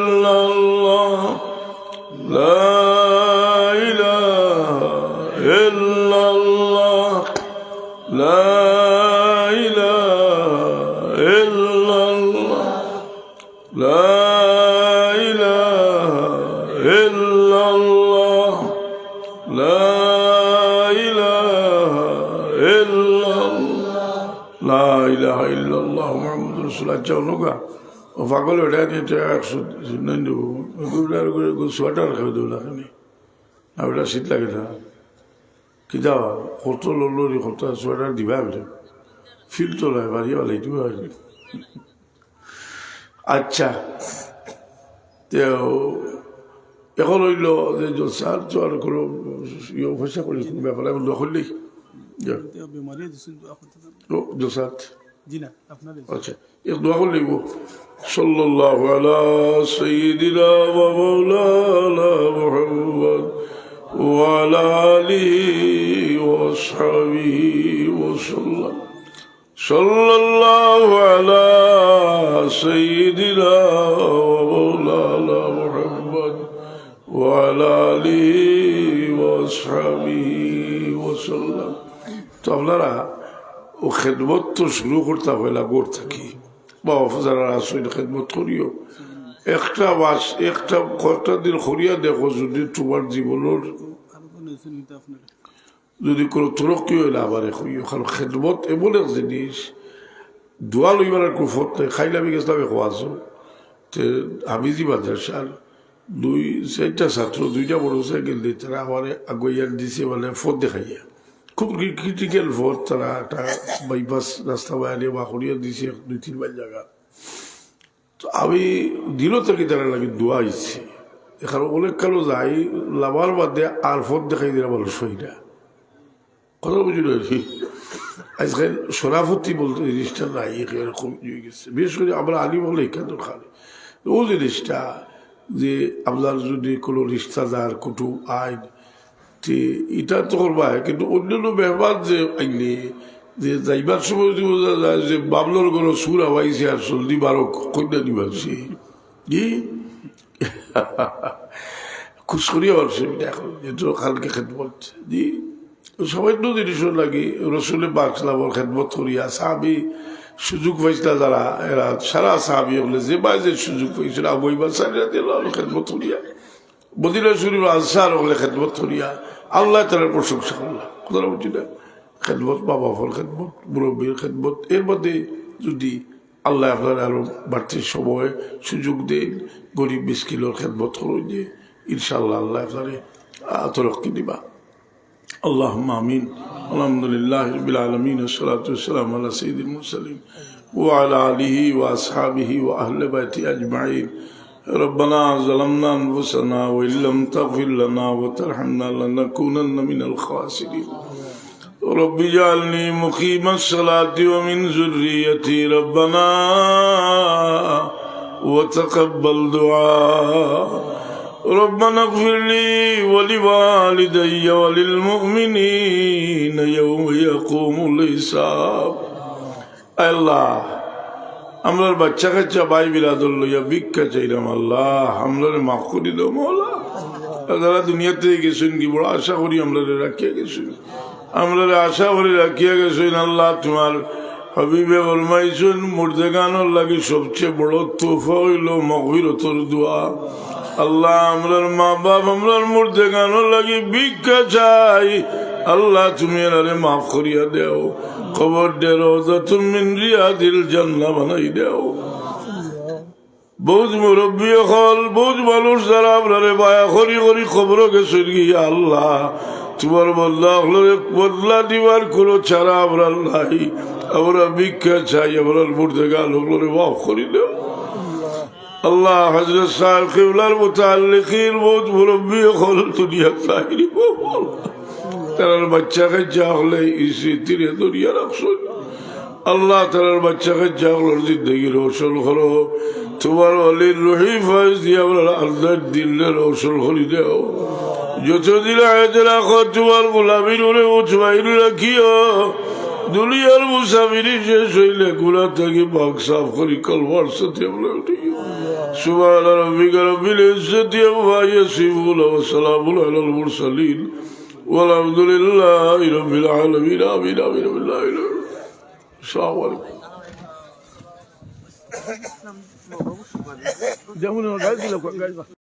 ইল্লাল্লাহ লা ইলাহা ইল্লাল্লাহ লা ইলাহা ইল্লাল্লাহ লা ইলাহা ইল্লাল্লাহ লা ইলাহা ইল্লাল্লাহ লা ইলাহা ইল্লাল্লাহ মুহাম্মাদুর রাসূলুল্লাহ চাওনগা ও পাগল ওটা নিতে 100 সোয়েটার খাই দেবো এখানে ওটা শীত লাগে না কি যাওয়া কত লোলি কত সোয়েটার দিবা বলে ফিল তো নয় বাড়ি বলে এইটুকু হয়নি আচ্ছা তো এখন হইল যে জলসার তো আর কোনো পয়সা করি কোনো ব্যাপারে এখন দখললেই জলসাত আচ্ছা এক দোয়া করে লিখবো সাল্লাল্লাহু আলা সাইয়্যিদিনা ওয়া মাওলানা মুহাম্মদ ওয়া আলা আলিহি ওয়া আসহাবিহি ওয়া সাল্লাম সাল্লাল্লাহু আলা সাইয়্যিদিনা ওয়া মাওলানা মুহাম্মদ ওয়া আলা আলিহি ওয়া আসহাবিহি ওয়া সাল্লাম। তো আপনারা ও খেদমত তো শুরু করতে হইলা গোর থাকি বা যারা আসলে খেদমত করিও একটা বাস একটা কয়েকটা দিন করিয়া দেখো যদি তোমার জীবনের যদি কোনো তরক্কি হইলে আবার হইও কারণ খেদমত এমন এক জিনিস দোয়া লইবার আর কুফত নেই খাইলামি গেছিলাম খোয়াছো তো হামিজি মাদ্রাসার 2-4টা ছাত্র 2টা মোটর সাইকেল দিয়ে তারা আমার আগুয়ার দিছে মানে ফোন দেখাইয়া খুব ক্রিটিক্যাল ভোট তারা একটা বাইপাস রাস্তা বাইরে বা করিয়া দিছে 2-3 জায়গা। তো আমি দিল থেকে তারা লাগে দোয়া ইচ্ছে এখানে অনেক কালো যাই লাভার বাদে আর ফোন দেখাই দিলাম মানুষ হইনা কথা বুঝি রয়েছি আজকাল সরাফতি বলতে জিনিসটা নাই এখানে কম হয়ে গেছে বিশেষ করে আমরা আলি বলে এখানে দরকার ও জিনিসটা যে আপনার যদি কোনো রিস্তাদার কুটুম আইন এটা তো করবা কিন্তু অন্যান্য ব্যবহার যে আইলে যে যাইবার সময় যদি বোঝা যায় যে বাবলোর কোনো সুর আবাইছে আর জলদি বারো কন্যা নিবাসী কি খুশ করিয়া পারছে এখন যেহেতু কালকে খেদমত জি সবাই তো জিনিস লাগে রসুলে বাকলামর খেদমত করিয়া সাহাবি সুযোগ পাইছিল যারা এরা সারা সাহাবি হলে যে বাইরে সুযোগ পাইছিল আবইবার সারিয়া দিল খেদমত করিয়া মদিনা শরীফ আনসার হলে খেদমত করিয়া আল্লাহ তালার প্রশংসা করলাম কথা বুঝি না খেদমত বাবা ফল খেদমত মুরব্বীর খেদমত এর মধ্যে যদি আল্লাহ আপনার আরো বাড়তি সময় সুযোগ দেন গরিব মিসকিনের খেদমত করুন যে ইনশাআল্লাহ আল্লাহ আপনারে তরক্কি দিবা اللهم آمين الحمد لله رب العالمين والصلاة والسلام على سيد المرسلين وعلى آله وأصحابه وأهل بيته أجمعين ربنا ظلمنا أنفسنا وإن لم تغفر لنا وترحمنا لنكونن من الخاسرين رب اجعلني مقيم الصلاة ومن ذريتي ربنا وتقبل دعاء ربنا اغفر لي ولوالدي وللمؤمنين يوم يقوم الحساب الله আমরার বাচ্চা কাচ্চা ভাই বিরাদর লইয়া ভিক্ষা চাইলাম আল্লাহ আমরার মাফ করি দাও মওলা যারা দুনিয়াতে গেছেন কি বড় আশা করি আমরা রাখিয়া গেছেন আমরা আশা করে রাখিয়া গেছেন আল্লাহ তোমার হাবিবে ফরমাইছেন মুর্দেগানোর লাগি সবচেয়ে বড় তোহফা হইল মাগফিরাতুর দোয়া আল্লাহ আমরার মা বাপ আমরার মুর্দেগানোর লাগি ভিক্ষা চাই আল্লাহ তুমি এনারে মাফ করিয়া দেও খবর দে রওজাতুম মিন রিয়াদিল জান্নাহ বানাই দেও বহুত মুরব্বী হল বহুত মানুষ যারা আপনারে বায়া করি করি খবর গেছেন গিয়া আল্লাহ তোমার বদলা দিবার কোনো ছাড়া আমরা নাই আমরা ভিক্ষা চাই আমরা মুর্দেগান হলরে মাফ করি দেও আল্লাহ হযরত সাহেব কিবলার মুতাআল্লিকিন বহুত মুরব্বী হল দুনিয়া তাহিরি বল তার বাচ্চা কাচ্চা হলে ইসি তীরে দরিয়া রাখছেন আল্লাহ তার বাচ্চা কাচ্চা হলোর জিন্দগি রোশন করো তোমার অলির রহি ফয়েজ দিয়ে আমরা আল্লাহর দিলে রোশন করি দেও যত দিলে আয়াতে রাখো তোমার গোলামির ওরে উৎসাহিত রাখিও দুনিয়ার মুসাফিরি শেষ হইলে গুলা থেকে পাক সাফ করি কলবার সাথে আমরা উঠি সুবহান রাব্বিকা রব্বিল ইজ্জাতি আম্মা ইয়াসিফুন ওয়া সালামুন আলাল মুরসালিন والحمد لله رب العالمين آمين آمين بالله السلام عليكم